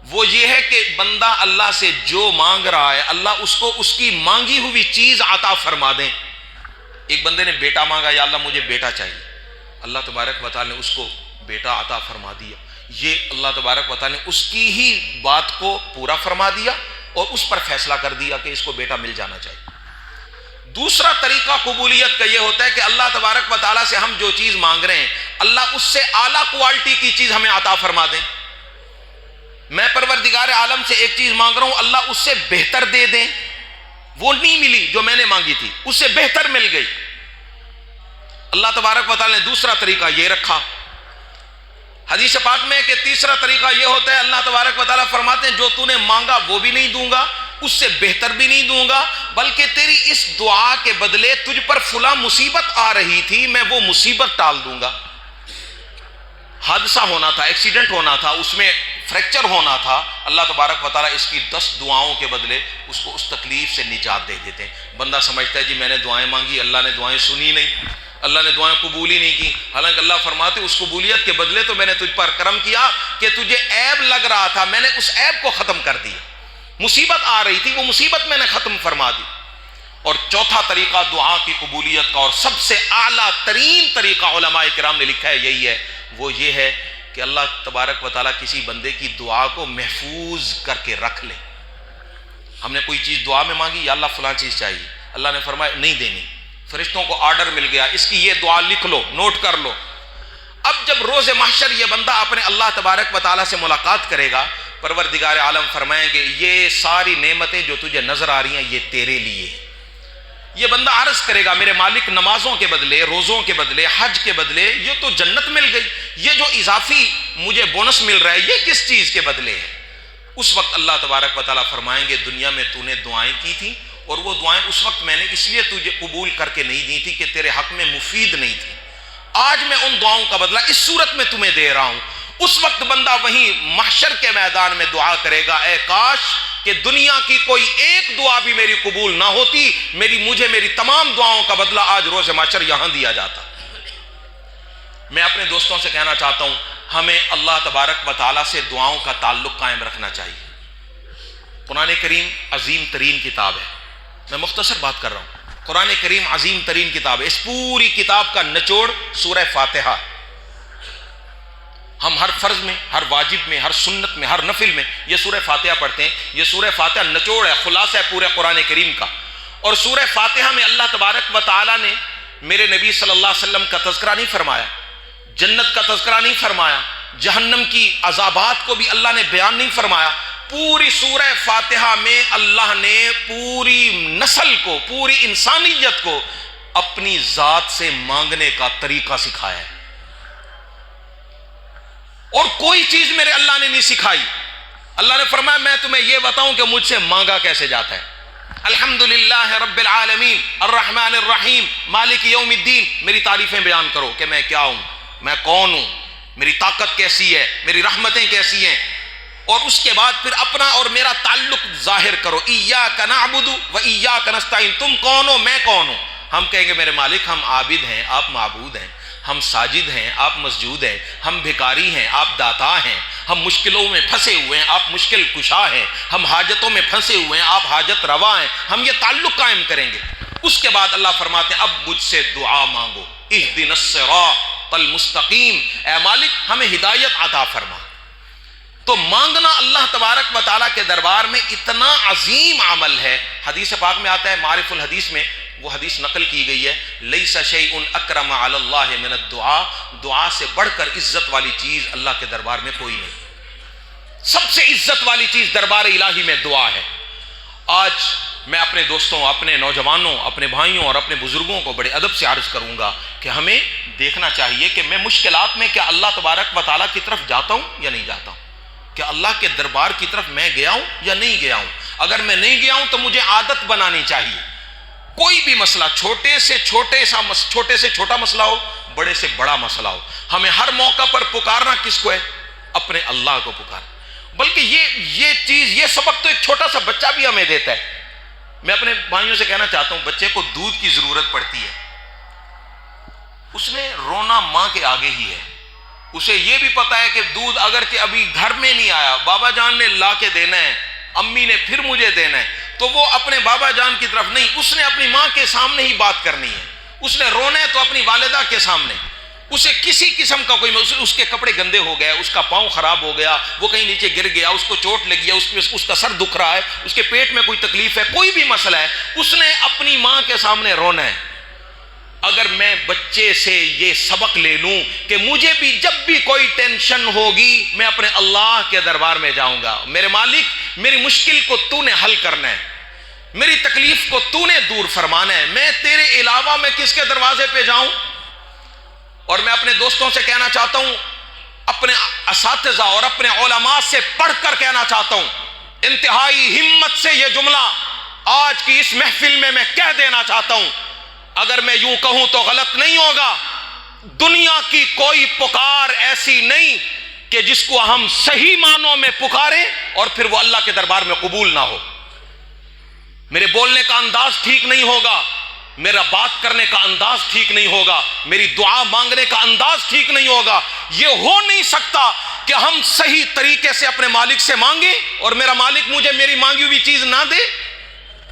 وہ یہ ہے کہ بندہ اللہ سے جو مانگ رہا ہے اللہ اس کو اس کی مانگی ہوئی چیز عطا فرما دیں۔ ایک بندے نے بیٹا مانگا، یا اللہ مجھے بیٹا چاہیے، اللہ تبارک و تعالیٰ نے اس کو بیٹا عطا فرما دیا۔ یہ اللہ تبارک و تعالیٰ نے اس کی ہی بات کو پورا فرما دیا اور اس پر فیصلہ کر دیا کہ اس کو بیٹا مل جانا چاہیے۔ دوسرا طریقہ قبولیت کا یہ ہوتا ہے کہ اللہ تبارک و تعالیٰ سے ہم جو چیز مانگ رہے ہیں اللہ اس سے اعلیٰ کوالٹی کی چیز ہمیں عطا فرما دیں۔ میں پروردگار عالم سے ایک چیز مانگ رہا ہوں، اللہ اس سے بہتر دے دیں، وہ نہیں ملی جو میں نے مانگی تھی، اس سے بہتر مل گئی۔ اللہ تبارک و تعالیٰ نے دوسرا طریقہ یہ رکھا۔ حدیث پاک میں کہ تیسرا طریقہ یہ ہوتا ہے اللہ تبارک و تعالیٰ فرماتے ہیں جو تو نے مانگا وہ بھی نہیں دوں گا، اس سے بہتر بھی نہیں دوں گا، بلکہ تیری اس دعا کے بدلے تجھ پر فلاں مصیبت آ رہی تھی، میں وہ مصیبت ٹال دوں گا۔ حادثہ ہونا تھا، ایکسیڈنٹ ہونا تھا، اس میں فریکچر ہونا تھا، اللہ تبارک و تعالیٰ اس کی 10 دعاؤں کے بدلے اس کو اس تکلیف سے نجات دے دیتے ہیں۔ بندہ سمجھتا ہے جی میں نے دعائیں مانگی، اللہ نے دعائیں سنی نہیں، اللہ نے دعائیں قبول ہی نہیں کی، حالانکہ اللہ فرماتے اس قبولیت کے بدلے تو میں نے تجھ پر کرم کیا کہ تجھے عیب لگ رہا تھا، میں نے اس عیب کو ختم کر دیا، مصیبت آ رہی تھی وہ مصیبت میں نے ختم فرما دی۔ اور چوتھا طریقہ دعا کی قبولیت کا اور سب سے اعلیٰ ترین طریقہ علماء کرام نے لکھا ہے یہی ہے، وہ یہ ہے کہ اللہ تبارک و تعالیٰ کسی بندے کی دعا کو محفوظ کر کے رکھ لے۔ ہم نے کوئی چیز دعا میں مانگی، یا اللہ فلاں چیز چاہیے، اللہ نے فرمایا نہیں دینی، فرشتوں کو آرڈر مل گیا اس کی یہ دعا لکھ لو، نوٹ کر لو۔ اب جب روز محشر یہ بندہ اپنے اللہ تبارک و تعالیٰ سے ملاقات کرے گا، پروردگار عالم فرمائیں گے یہ ساری نعمتیں جو تجھے نظر آ رہی ہیں یہ تیرے لیے۔ یہ بندہ عرض کرے گا میرے مالک نمازوں کے بدلے، روزوں کے بدلے، حج کے بدلے یہ تو جنت مل گئی، یہ جو اضافی مجھے بونس مل رہا ہے یہ کس چیز کے بدلے ہے؟ اس وقت اللہ تبارک و تعالیٰ فرمائیں گے دنیا میں تو نے دعائیں کی تھی اور وہ دعائیں اس وقت میں نے اس لیے تجھے قبول کر کے نہیں دی تھی کہ تیرے حق میں مفید نہیں تھی، آج میں ان دعاؤں کا بدلہ اس صورت میں تمہیں دے رہا ہوں۔ اس وقت بندہ وہیں محشر کے میدان میں دعا کرے گا اے کاش کہ دنیا کی کوئی ایک دعا بھی میری قبول نہ ہوتی، مجھے میری تمام دعاؤں کا بدلہ آج روز محشر یہاں دیا جاتا۔ میں اپنے دوستوں سے کہنا چاہتا ہوں ہمیں اللہ تبارک و تعالیٰ سے دعاؤں کا تعلق قائم رکھنا چاہیے۔ قرآن کریم عظیم ترین کتاب ہے، میں مختصر بات کر رہا ہوں، قرآن کریم عظیم ترین کتاب ہے، اس پوری کتاب کا نچوڑ سورہ فاتحہ۔ ہم ہر فرض میں، ہر واجب میں، ہر سنت میں، ہر نفل میں یہ سورہ فاتحہ پڑھتے ہیں، یہ سورہ فاتحہ نچوڑ ہے، خلاصہ ہے پورے قرآن کریم کا۔ اور سورہ فاتحہ میں اللہ تبارک و تعالیٰ نے میرے نبی صلی اللہ علیہ وسلم کا تذکرہ نہیں فرمایا، جنت کا تذکرہ نہیں فرمایا، جہنم کی عذابات کو بھی اللہ نے بیان نہیں فرمایا۔ پوری سورہ فاتحہ میں اللہ نے پوری نسل کو، پوری انسانیت کو اپنی ذات سے مانگنے کا طریقہ سکھایا ہے، اور کوئی چیز میرے اللہ نے نہیں سکھائی۔ اللہ نے فرمایا میں تمہیں یہ بتاؤں کہ مجھ سے مانگا کیسے جاتا ہے۔ الحمدللہ رب العالمین الرحمن الرحیم مالک یوم الدین، میری تعریفیں بیان کرو کہ میں کیا ہوں، میں کون ہوں، میری طاقت کیسی ہے، میری رحمتیں کیسی ہیں، اور اس کے بعد پھر اپنا اور میرا تعلق ظاہر کرو۔ ایاک نعبد و ایاک نستعین، تم کون ہو میں کون ہوں؟ ہم کہیں گے میرے مالک ہم عابد ہیں آپ معبود ہیں، ہم ساجد ہیں آپ مسجود ہیں، ہم بھکاری ہیں آپ داتا ہیں، ہم مشکلوں میں پھنسے ہوئے ہیں آپ مشکل کشا ہیں، ہم حاجتوں میں پھنسے ہوئے ہیں آپ حاجت روا ہیں۔ ہم یہ تعلق قائم کریں گے۔ اس کے بعد اللہ فرماتے ہیں اب مجھ سے دعا مانگو، اہدنا الصراط المستقیم، اے مالک ہمیں ہدایت عطا فرما۔ تو مانگنا اللہ تبارک و تعالیٰ کے دربار میں اتنا عظیم عمل ہے۔ حدیث پاک میں آتا ہے، معارف الحدیث میں وہ حدیث نقل کی گئی ہے، لیس شیء اکرم علی اللہ من الدعاء، دعا سے بڑھ کر عزت والی چیز اللہ کے دربار میں کوئی نہیں۔ سب سے عزت والی چیز دربار الہی میں دعا ہے۔ آج میں اپنے دوستوں، اپنے نوجوانوں، اپنے بھائیوں اور اپنے بزرگوں کو بڑے ادب سے عرض کروں گا کہ ہمیں دیکھنا چاہیے کہ میں مشکلات میں کیا اللہ تبارک و تعالیٰ کی طرف جاتا ہوں یا نہیں جاتا ہوں، کہ اللہ کے دربار کی طرف میں گیا ہوں یا نہیں گیا ہوں۔ اگر میں نہیں گیا ہوں تو مجھے عادت بنانی چاہیے، کوئی بھی مسئلہ، چھوٹے سے چھوٹا مسئلہ ہو، بڑے سے بڑا مسئلہ ہو، ہمیں ہر موقع پر پکارنا کس کو ہے؟ اپنے اللہ کو پکار۔ بلکہ یہ چیز، یہ سبق تو ایک چھوٹا سا بچہ بھی ہمیں دیتا ہے۔ میں اپنے بھائیوں سے کہنا چاہتا ہوں، بچے کو دودھ کی ضرورت پڑتی ہے، اس نے رونا ماں کے آگے ہی ہے، اسے یہ بھی پتا ہے کہ دودھ اگرچہ ابھی گھر میں نہیں آیا، بابا جان نے لا کے دینا ہے، امی نے پھر مجھے دینا ہے، تو وہ اپنے بابا جان کی طرف نہیں، اس نے اپنی ماں کے سامنے ہی بات کرنی ہے، اس نے رونا ہے تو اپنی والدہ کے سامنے۔ اسے کسی قسم کا کوئی، اس کے کپڑے گندے ہو گئے، اس کا پاؤں خراب ہو گیا، وہ کہیں نیچے گر گیا، اس کو چوٹ لگ گیا، اس کا سر دکھ رہا ہے، اس کے پیٹ میں کوئی تکلیف ہے، کوئی بھی مسئلہ ہے، اس نے اپنی ماں کے سامنے رونا ہے۔ اگر میں بچے سے یہ سبق لے لوں کہ مجھے بھی جب بھی کوئی ٹینشن ہوگی میں اپنے اللہ کے دربار میں جاؤں گا، میرے مالک میری مشکل کو تو نے حل کرنا ہے، میری تکلیف کو تو نے دور فرمانا ہے، میں تیرے علاوہ میں کس کے دروازے پہ جاؤں؟ اور میں اپنے دوستوں سے کہنا چاہتا ہوں، اپنے اساتذہ اور اپنے علماء سے پڑھ کر کہنا چاہتا ہوں، انتہائی ہمت سے یہ جملہ آج کی اس محفل میں کہہ دینا چاہتا ہوں، اگر میں یوں کہوں تو غلط نہیں ہوگا، دنیا کی کوئی پکار ایسی نہیں کہ جس کو ہم صحیح معنوں میں پکاریں اور پھر وہ اللہ کے دربار میں قبول نہ ہو۔ میرے بولنے کا انداز ٹھیک نہیں ہوگا، میرا بات کرنے کا انداز ٹھیک نہیں ہوگا، میری دعا مانگنے کا انداز ٹھیک نہیں ہوگا، یہ ہو نہیں سکتا کہ ہم صحیح طریقے سے اپنے مالک سے مانگیں اور میرا مالک مجھے میری مانگی ہوئی چیز نہ دے،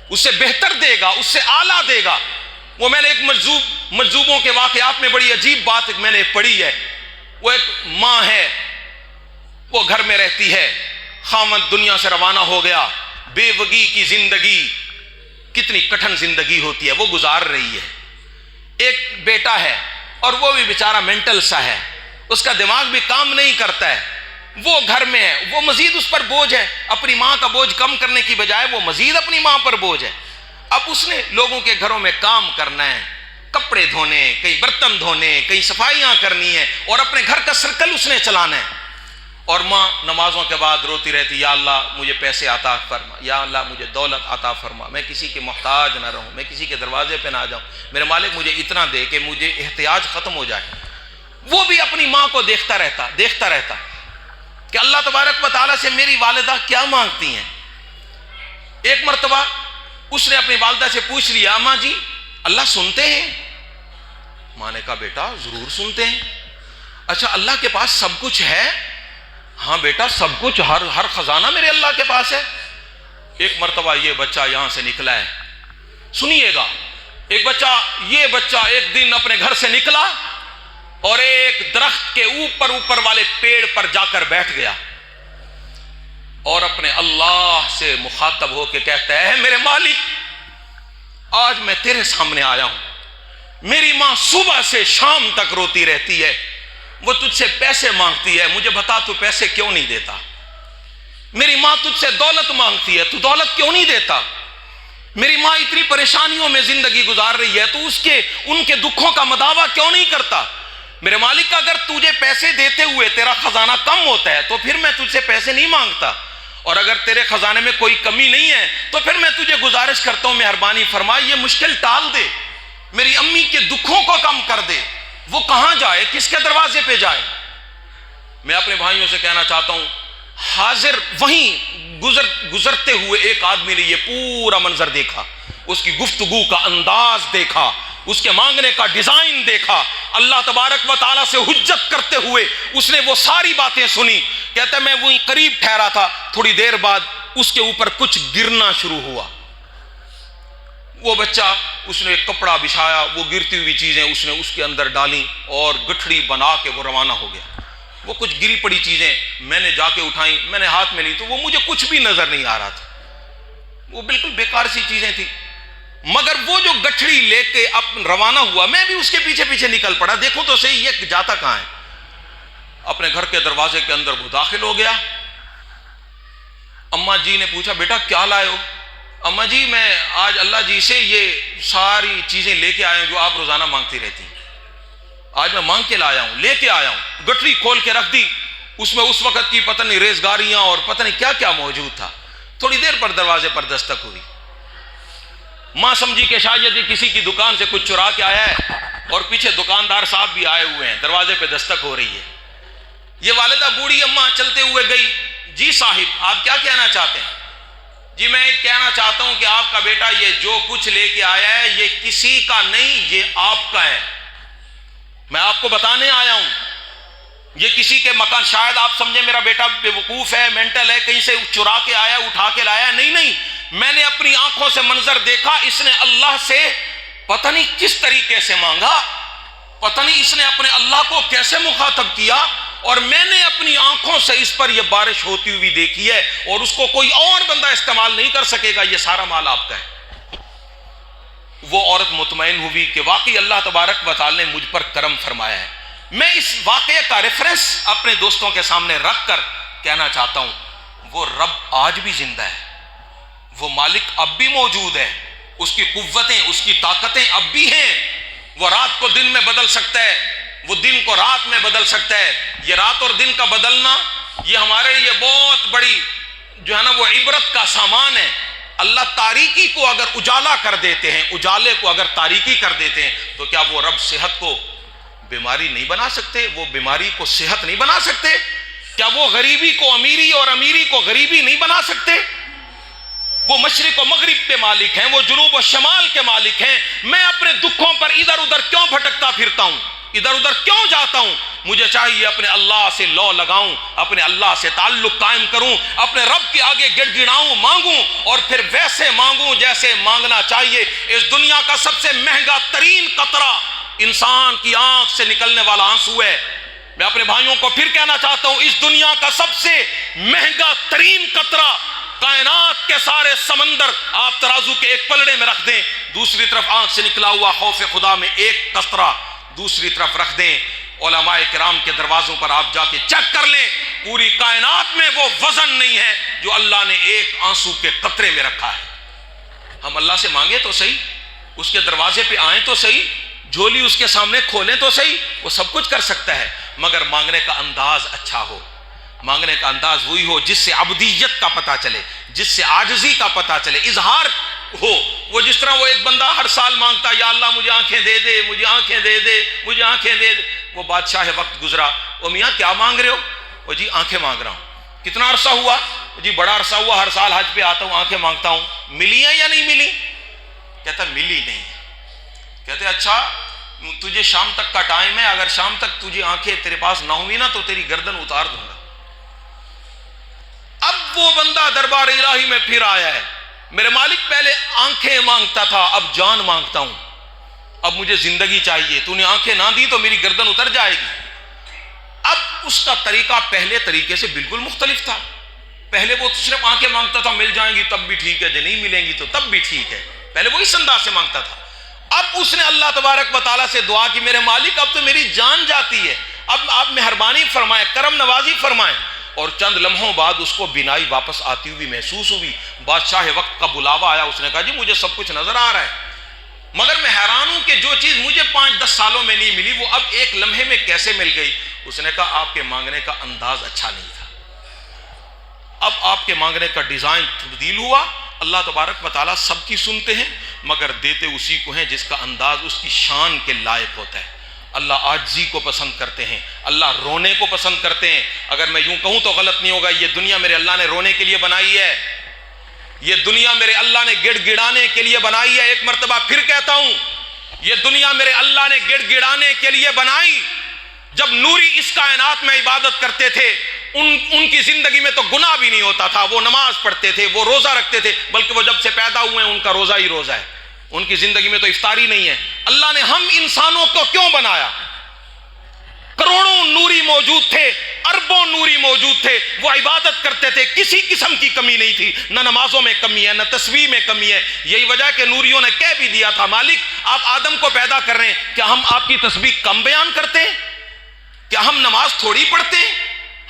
اس سے بہتر دے گا، اس سے اعلیٰ دے گا۔ وہ میں نے ایک مجذوبوں کے واقعات میں بڑی عجیب بات میں نے پڑھی ہے، وہ ایک ماں ہے، وہ گھر میں رہتی ہے، خاوند دنیا سے روانہ ہو گیا، بیوگی کی زندگی، کتنی کٹھن زندگی ہوتی ہے وہ گزار رہی ہے، ایک بیٹا ہے اور وہ بھی بیچارہ مینٹل سا ہے، اس کا دماغ بھی کام نہیں کرتا ہے، وہ گھر میں ہے، وہ مزید اس پر بوجھ ہے، اپنی ماں کا بوجھ کم کرنے کی بجائے وہ مزید اپنی ماں پر بوجھ ہے۔ اب اس نے لوگوں کے گھروں میں کام کرنا ہے، کپڑے دھونے، کہیں برتن دھونے، کہیں صفائیاں کرنی ہے اور اپنے گھر کا سرکل اس نے چلانا ہے، اور ماں نمازوں کے بعد روتی رہتی، یا اللہ مجھے پیسے عطا فرما، یا اللہ مجھے دولت عطا فرما، میں کسی کے محتاج نہ رہوں، میں کسی کے دروازے پہ نہ جاؤں، میرے مالک مجھے اتنا دے کہ مجھے احتیاج ختم ہو جائے۔ وہ بھی اپنی ماں کو دیکھتا رہتا کہ اللہ تبارک و تعالیٰ سے میری والدہ کیا مانگتی ہیں۔ ایک مرتبہ اس نے اپنی والدہ سے پوچھ لیا، اماں جی اللہ سنتے ہیں؟ ماں نے کہا بیٹا ضرور سنتے ہیں۔ اچھا اللہ کے پاس سب کچھ ہے؟ ہاں بیٹا سب کچھ، ہر خزانہ میرے اللہ کے پاس ہے۔ ایک مرتبہ یہ بچہ یہاں سے نکلا ہے، سنیے گا، یہ بچہ ایک دن اپنے گھر سے نکلا اور ایک درخت کے اوپر والے پیڑ پر جا کر بیٹھ گیا اور اپنے اللہ سے مخاطب ہو کے کہتا ہے، میرے مالک آج میں تیرے سامنے آیا ہوں، میری ماں صبح سے شام تک روتی رہتی ہے، وہ تجھ سے پیسے مانگتی ہے، مجھے بتا تو پیسے کیوں نہیں دیتا؟ میری ماں تجھ سے دولت مانگتی ہے، تو دولت کیوں نہیں دیتا؟ میری ماں اتنی پریشانیوں میں زندگی گزار رہی ہے، تو ان کے دکھوں کا مداوع کیوں نہیں کرتا؟ میرے مالک اگر تجھے پیسے دیتے ہوئے تیرا خزانہ کم ہوتا ہے تو پھر میں تجھ سے پیسے نہیں مانگتا، اور اگر تیرے خزانے میں کوئی کمی نہیں ہے تو پھر میں تجھے گزارش کرتا ہوں مہربانی فرما یہ مشکل ٹال دے، میری امی کے دکھوں کو کم کر دے۔ وہ کہاں جائے، کس کے دروازے پہ جائے؟ میں اپنے بھائیوں سے کہنا چاہتا ہوں، حاضر وہیں گزرتے ہوئے ایک آدمی نے یہ پورا منظر دیکھا، اس کی گفتگو کا انداز دیکھا، اس کے مانگنے کا ڈیزائن دیکھا، اللہ تبارک و تعالیٰ سے حجت کرتے ہوئے اس نے وہ ساری باتیں سنی۔ کہتا ہے میں وہیں قریب ٹھہرا تھا، تھوڑی دیر بعد اس کے اوپر کچھ گرنا شروع ہوا، وہ بچہ اس نے ایک کپڑا بچھایا، وہ گرتی ہوئی چیزیں اس نے اس کے اندر ڈالیں اور گٹھڑی بنا کے وہ روانہ ہو گیا۔ وہ کچھ گری پڑی چیزیں میں نے جا کے اٹھائیں، میں نے ہاتھ میں لی تو وہ مجھے کچھ بھی نظر نہیں آ رہا تھا، وہ بالکل بیکار سی چیزیں تھیں، مگر وہ جو گٹھڑی لے کے اب روانہ ہوا میں بھی اس کے پیچھے پیچھے نکل پڑا، دیکھو تو صحیح یہ جاتا کہاں ہے۔ اپنے گھر کے دروازے کے اندر وہ داخل ہو گیا، اماں جی نے پوچھا بیٹا کیا لائے ہو؟ اماں جی میں آج اللہ جی سے یہ ساری چیزیں لے کے آیا ہوں جو آپ روزانہ مانگتی رہتی ہیں، آج میں مانگ کے لایا ہوں، لے کے آیا ہوں۔ گٹری کھول کے رکھ دی، اس میں اس وقت کی پتہ نہیں ریزگاریاں اور پتہ نہیں کیا کیا موجود تھا۔ تھوڑی دیر پر دروازے پر دستک ہوئی، ماں سمجھی کہ شاید یہ کسی کی دکان سے کچھ چرا کے آیا ہے، اور پیچھے دکاندار صاحب بھی آئے ہوئے ہیں، دروازے پہ دستک ہو رہی ہے۔ یہ والدہ بوڑھی اماں چلتے ہوئے گئی، جی صاحب آپ کیا کہنا چاہتے ہیں؟ جی میں کہنا چاہتا ہوں کہ آپ کا بیٹا یہ جو کچھ لے کے آیا ہے یہ کسی کا نہیں، یہ آپ کا ہے، میں آپ کو بتانے آیا ہوں، یہ کسی کے مکان، شاید آپ سمجھے میرا بیٹا بے وقوف ہے، مینٹل ہے، کہیں سے چرا کے آیا، اٹھا کے لایا، نہیں، میں نے اپنی آنکھوں سے منظر دیکھا، اس نے اللہ سے پتہ نہیں کس طریقے سے مانگا، پتہ نہیں اس نے اپنے اللہ کو کیسے مخاطب کیا، اور میں نے اپنی آنکھوں سے اس پر یہ بارش ہوتی ہوئی دیکھی ہے، اور اس کو کوئی اور بندہ استعمال نہیں کر سکے گا، یہ سارا مال آپ کا ہے۔ وہ عورت مطمئن ہوئی کہ واقعی اللہ تبارک و تعالی نے مجھ پر کرم فرمایا ہے۔ میں اس واقعے کا ریفرنس اپنے دوستوں کے سامنے رکھ کر کہنا چاہتا ہوں، وہ رب آج بھی زندہ ہے، وہ مالک اب بھی موجود ہے، اس کی قوتیں، اس کی طاقتیں اب بھی ہیں، وہ رات کو دن میں بدل سکتا ہے، وہ دن کو رات میں بدل سکتا ہے۔ یہ رات اور دن کا بدلنا یہ ہمارے لیے بہت بڑی جو ہے نا وہ عبرت کا سامان ہے۔ اللہ تاریکی کو اگر اجالا کر دیتے ہیں، اجالے کو اگر تاریکی کر دیتے ہیں، تو کیا وہ رب صحت کو بیماری نہیں بنا سکتے؟ وہ بیماری کو صحت نہیں بنا سکتے؟ کیا وہ غریبی کو امیری اور امیری کو غریبی نہیں بنا سکتے؟ وہ مشرق و مغرب کے مالک ہیں، وہ جنوب و شمال کے مالک ہیں۔ میں اپنے دکھوں پر ادھر ادھر کیوں بھٹکتا پھرتا ہوں، ادھر ادھر کیوں جاتا ہوں؟ مجھے چاہیے اپنے اللہ سے لو لگاؤں، اپنے اللہ سے تعلق قائم کروں، اپنے رب کے آگے گڑ گڑاؤں، مانگوں، اور پھر ویسے مانگوں جیسے مانگنا چاہیے۔ اس دنیا کا سب سے مہنگا ترین قطرہ انسان کی آنکھ سے نکلنے والا آنسو ہے۔ میں اپنے بھائیوں کو پھر کہنا چاہتا ہوں، اس دنیا کا سب سے مہنگا ترین قطرہ، کائنات کے سارے سمندر آپ ترازو کے ایک پلڑے میں رکھ دیں، دوسری طرف آنکھ سے نکلا ہوا خوف خدا میں ایک قطرہ دوسری طرف رکھ دیں، علماء کرام کے دروازوں پر آپ جا کے چیک کر لیں، پوری کائنات میں وہ وزن نہیں ہے جو اللہ نے ایک آنسو کے قطرے میں رکھا ہے۔ ہم اللہ سے مانگے تو صحیح، اس کے دروازے پہ آئیں تو صحیح، جھولی اس کے سامنے کھولیں تو صحیح، وہ سب کچھ کر سکتا ہے، مگر مانگنے کا انداز اچھا ہو، مانگنے کا انداز وہی ہو جس سے عبدیت کا پتہ چلے، جس سے عاجزی کا پتہ چلے، اظہار ہو۔ وہ جس طرح وہ ایک بندہ ہر سال مانگتا، یا اللہ مجھے آنکھیں دے دے، مجھے آنکھیں دے دے، مجھے آنکھیں دے دے۔ وہ بادشاہ وقت گزرا، وہ میاں کیا مانگ رہے ہو؟ وہ جی آنکھیں مانگ رہا ہوں۔ کتنا عرصہ ہوا؟ جی بڑا عرصہ ہوا، ہر سال حج پہ آتا ہوں، آنکھیں مانگتا ہوں۔ ملی ہیں یا نہیں ملی؟ کہتا ملی نہیں۔ کہتے اچھا تجھے شام تک کا ٹائم ہے، اگر شام تک تجھے آنکھیں تیرے پاس نہ ہوئی نا تو تیری گردن اتار دوں گا۔ اب وہ بندہ دربار الہی میں پھر آیا ہے، میرے مالک پہلے آنکھیں مانگتا تھا، اب جان مانگتا ہوں، اب مجھے زندگی چاہیے، تو نے آنکھیں نہ دی تو میری گردن اتر جائے گی۔ اب اس کا طریقہ پہلے طریقے سے بالکل مختلف تھا۔ پہلے وہ صرف آنکھیں مانگتا تھا، مل جائیں گی تب بھی ٹھیک ہے، جو نہیں ملیں گی تو تب بھی ٹھیک ہے، پہلے وہ اس انداز سے مانگتا تھا۔ اب اس نے اللہ تبارک و تعالیٰ سے دعا کی، میرے مالک اب تو میری جان جاتی ہے، اب آپ مہربانی فرمائیں، کرم نوازی فرمائیں۔ اور چند لمحوں بعد اس کو بینائی واپس آتی ہوئی محسوس ہوئی۔ بادشاہ وقت کا بلاوا آیا، اس نے کہا جی مجھے سب کچھ نظر آ رہا ہے، مگر میں حیران ہوں کہ جو چیز مجھے 5-10 سالوں میں نہیں ملی وہ اب ایک لمحے میں کیسے مل گئی۔ اس نے کہا آپ کے مانگنے کا انداز اچھا نہیں تھا، اب آپ کے مانگنے کا ڈیزائن تبدیل ہوا۔ اللہ تبارک و تعالیٰ سب کی سنتے ہیں مگر دیتے اسی کو ہیں جس کا انداز اس کی شان کے لائق ہوتا ہے۔ اللہ عاجزی کو پسند کرتے ہیں، اللہ رونے کو پسند کرتے ہیں۔ اگر میں یوں کہوں تو غلط نہیں ہوگا، یہ دنیا میرے اللہ نے رونے کے لیے بنائی ہے، یہ دنیا میرے اللہ نے گڑ گڑانے کے لیے بنائی ہے۔ ایک مرتبہ پھر کہتا ہوں، یہ دنیا میرے اللہ نے گڑ گڑانے کے لیے بنائی۔ جب نوری اس کائنات میں عبادت کرتے تھے ان کی زندگی میں تو گناہ بھی نہیں ہوتا تھا، وہ نماز پڑھتے تھے، وہ روزہ رکھتے تھے، بلکہ وہ جب سے پیدا ہوئے ہیں ان کا روزہ ہی روزہ ہے، ان کی زندگی میں تو افطاری نہیں ہے۔ اللہ نے ہم انسانوں کو کیوں بنایا؟ کروڑوں نوری موجود تھے، اربوں نوری موجود تھے، وہ عبادت کرتے تھے، کسی قسم کی کمی نہیں تھی، نہ نمازوں میں کمی ہے، نہ تسبیح میں کمی ہے۔ یہی وجہ کہ نوریوں نے کہہ بھی دیا تھا، مالک آپ آدم کو پیدا کر رہے ہیں، کیا ہم آپ کی تسبیح کم بیان کرتے ہیں؟ کیا ہم نماز تھوڑی پڑھتے ہیں؟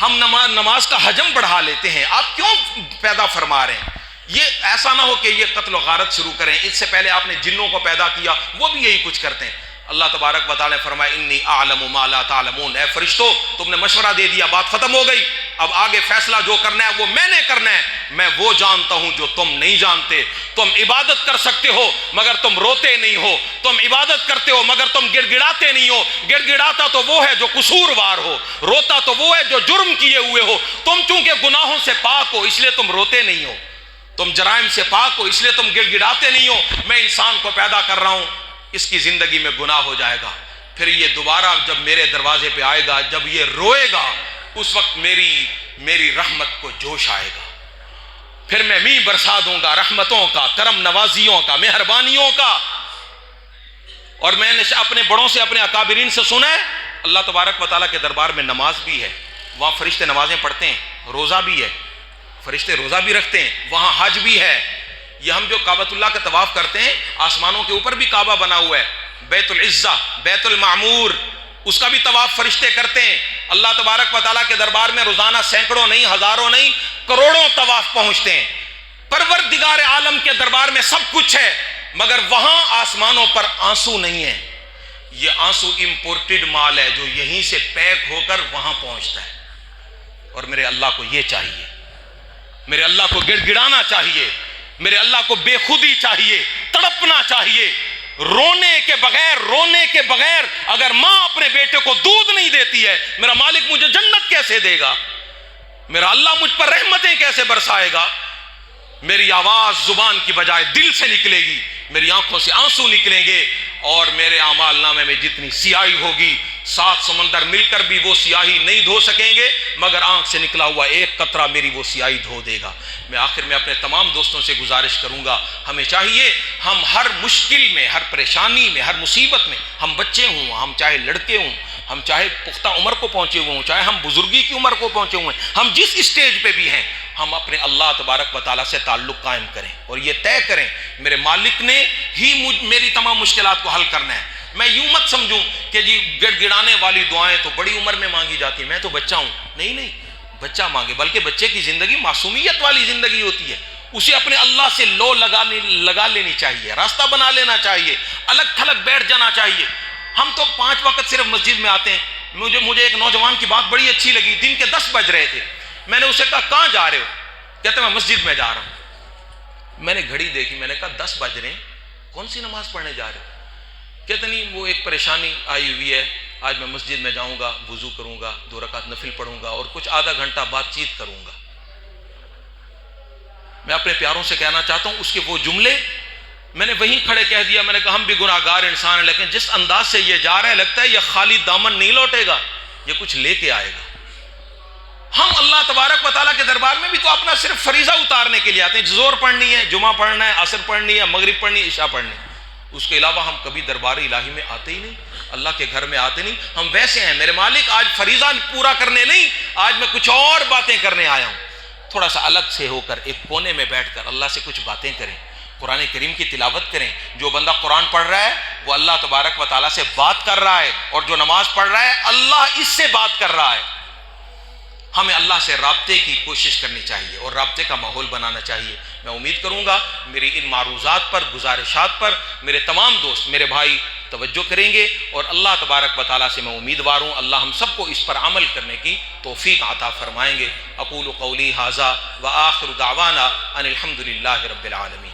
ہم نماز کا حجم بڑھا لیتے ہیں، آپ کیوں پیدا فرما رہے ہیں؟ یہ ایسا نہ ہو کہ یہ قتل و غارت شروع کریں. اس سے پہلے آپ نے جنوں کو پیدا کیا، وہ بھی یہی کچھ کرتے ہیں. اللہ تبارک و تعالیٰ نے فرمایا انی اعلم ما لا تعلمون، اے فرشتوں تم نے مشورہ دے دیا، بات ختم ہو گئی، اب آگے فیصلہ جو کرنا ہے وہ میں نے کرنا ہے. میں وہ جانتا ہوں جو تم نہیں جانتے. تم عبادت کر سکتے ہو مگر تم روتے نہیں ہو، تم عبادت کرتے ہو مگر تم گڑ گڑاتے نہیں ہو. گڑ گڑاتا تو وہ ہے جو قصوروار ہو، روتا تو وہ ہے جو جرم کیے ہوئے ہو. تم چونکہ گناہوں سے پاک ہو اس لیے تم روتے نہیں ہو، تم جرائم سے پاک ہو اس لیے تم گڑ گڑاتے نہیں ہو. میں انسان کو پیدا کر رہا ہوں، اس کی زندگی میں گناہ ہو جائے گا، پھر یہ دوبارہ جب میرے دروازے پہ آئے گا، جب یہ روئے گا، اس وقت میری رحمت کو جوش آئے گا، پھر میں می برسا دوں گا رحمتوں کا، کرم نوازیوں کا، مہربانیوں کا. اور میں نے اپنے بڑوں سے، اپنے اکابرین سے سنا ہے اللہ تبارک و تعالیٰ کے دربار میں نماز بھی ہے، وہاں فرشتے نمازیں پڑھتے ہیں، روزہ بھی ہے، فرشتے روزہ بھی رکھتے ہیں، وہاں حج بھی ہے. یہ ہم جو کعبۃ اللہ کا طواف کرتے ہیں، آسمانوں کے اوپر بھی کعبہ بنا ہوا ہے، بیت العزہ، بیت المعمور، اس کا بھی طواف فرشتے کرتے ہیں. اللہ تبارک و تعالیٰ کے دربار میں روزانہ سینکڑوں نہیں، ہزاروں نہیں، کروڑوں طواف پہنچتے ہیں. پروردگار عالم کے دربار میں سب کچھ ہے مگر وہاں آسمانوں پر آنسو نہیں ہے. یہ آنسو امپورٹڈ مال ہے جو یہیں سے پیک ہو کر وہاں پہنچتا ہے. اور میرے اللہ کو یہ چاہیے، میرے اللہ کو گڑ گڑانا چاہیے، میرے اللہ کو بے خودی چاہیے، تڑپنا چاہیے. رونے کے بغیر اگر ماں اپنے بیٹے کو دودھ نہیں دیتی ہے، میرا مالک مجھے جنت کیسے دے گا؟ میرا اللہ مجھ پر رحمتیں کیسے برسائے گا؟ میری آواز زبان کی بجائے دل سے نکلے گی، میری آنکھوں سے آنسو نکلیں گے، اور میرے اعمال نامے میں جتنی سیاہی ہوگی 7 سمندر مل کر بھی وہ سیاہی نہیں دھو سکیں گے، مگر آنکھ سے نکلا ہوا ایک قطرہ میری وہ سیاہی دھو دے گا. میں آخر میں اپنے تمام دوستوں سے گزارش کروں گا، ہمیں چاہیے ہم ہر مشکل میں، ہر پریشانی میں، ہر مصیبت میں، ہم بچے ہوں، ہم چاہے لڑکے ہوں، ہم چاہے پختہ عمر کو پہنچے ہوئے ہوں، چاہے ہم بزرگی کی عمر کو پہنچے ہوئے ہیں، ہم جس اسٹیج پہ بھی ہیں، ہم اپنے اللہ تبارک و تعالیٰ سے تعلق قائم کریں اور یہ طے کریں میرے مالک نے ہی میری تمام مشکلات کو حل کرنا ہے. میں یوں مت سمجھوں کہ جی گڑ گڑانے والی دعائیں تو بڑی عمر میں مانگی جاتی ہیں، میں تو بچہ ہوں. نہیں، بچہ مانگے، بلکہ بچے کی زندگی معصومیت والی زندگی ہوتی ہے. اسے اپنے اللہ سے لگا لینی چاہیے، راستہ بنا لینا چاہیے، الگ تھلگ بیٹھ جانا چاہیے. ہم تو 5 وقت صرف مسجد میں آتے ہیں. مجھے ایک نوجوان کی بات بڑی اچھی لگی. دن کے 10 بج رہے تھے، میں نے اسے کہا کہاں جا رہے ہو؟ کہتے میں مسجد میں جا رہا ہوں. میں نے گھڑی دیکھی، میں نے کہا 10 بج رہے ہیں، کون سی نماز پڑھنے جا رہے ہو؟ کہتے نہیں وہ ایک پریشانی آئی ہوئی ہے، آج میں مسجد میں جاؤں گا، وضو کروں گا، 2 رکعت نفل پڑھوں گا اور کچھ آدھا گھنٹہ بات چیت کروں گا. میں اپنے پیاروں سے کہنا چاہتا ہوں اس کے وہ جملے میں نے وہیں کھڑے کہہ دیا. میں نے کہا ہم بھی گناہگار انسان ہیں، لیکن جس انداز سے یہ جا رہا ہے لگتا ہے یہ خالی دامن نہیں لوٹے گا، یہ کچھ لے کے آئے گا. ہم اللہ تبارک و تعالیٰ کے دربار میں بھی تو اپنا صرف فریضہ اتارنے کے لیے آتے ہیں. ظہر پڑھنی ہے، جمعہ پڑھنا ہے، عصر پڑھنی ہے، مغرب پڑھنی ہے، عشاء پڑھنی ہے. اس کے علاوہ ہم کبھی دربار الہی میں آتے ہی نہیں، اللہ کے گھر میں آتے نہیں. ہم ویسے ہیں میرے مالک آج فریضہ پورا کرنے نہیں، آج میں کچھ اور باتیں کرنے آیا ہوں. تھوڑا سا الگ سے ہو کر ایک کونے میں بیٹھ کر اللہ سے کچھ باتیں کریں، قرآن کریم کی تلاوت کریں. جو بندہ قرآن پڑھ رہا ہے وہ اللہ تبارک و تعالیٰ سے بات کر رہا ہے، اور جو نماز پڑھ رہا ہے اللہ اس سے بات کر رہا ہے. ہمیں اللہ سے رابطے کی کوشش کرنی چاہیے اور رابطے کا ماحول بنانا چاہیے. میں امید کروں گا میری ان معروضات پر، گزارشات پر میرے تمام دوست، میرے بھائی توجہ کریں گے، اور اللہ تبارک و تعالیٰ سے میں امیدوار ہوں اللہ ہم سب کو اس پر عمل کرنے کی توفیق عطا فرمائیں گے. اقول قولی ھذا وآخر دعوانا ان الحمد للہ رب العالمین.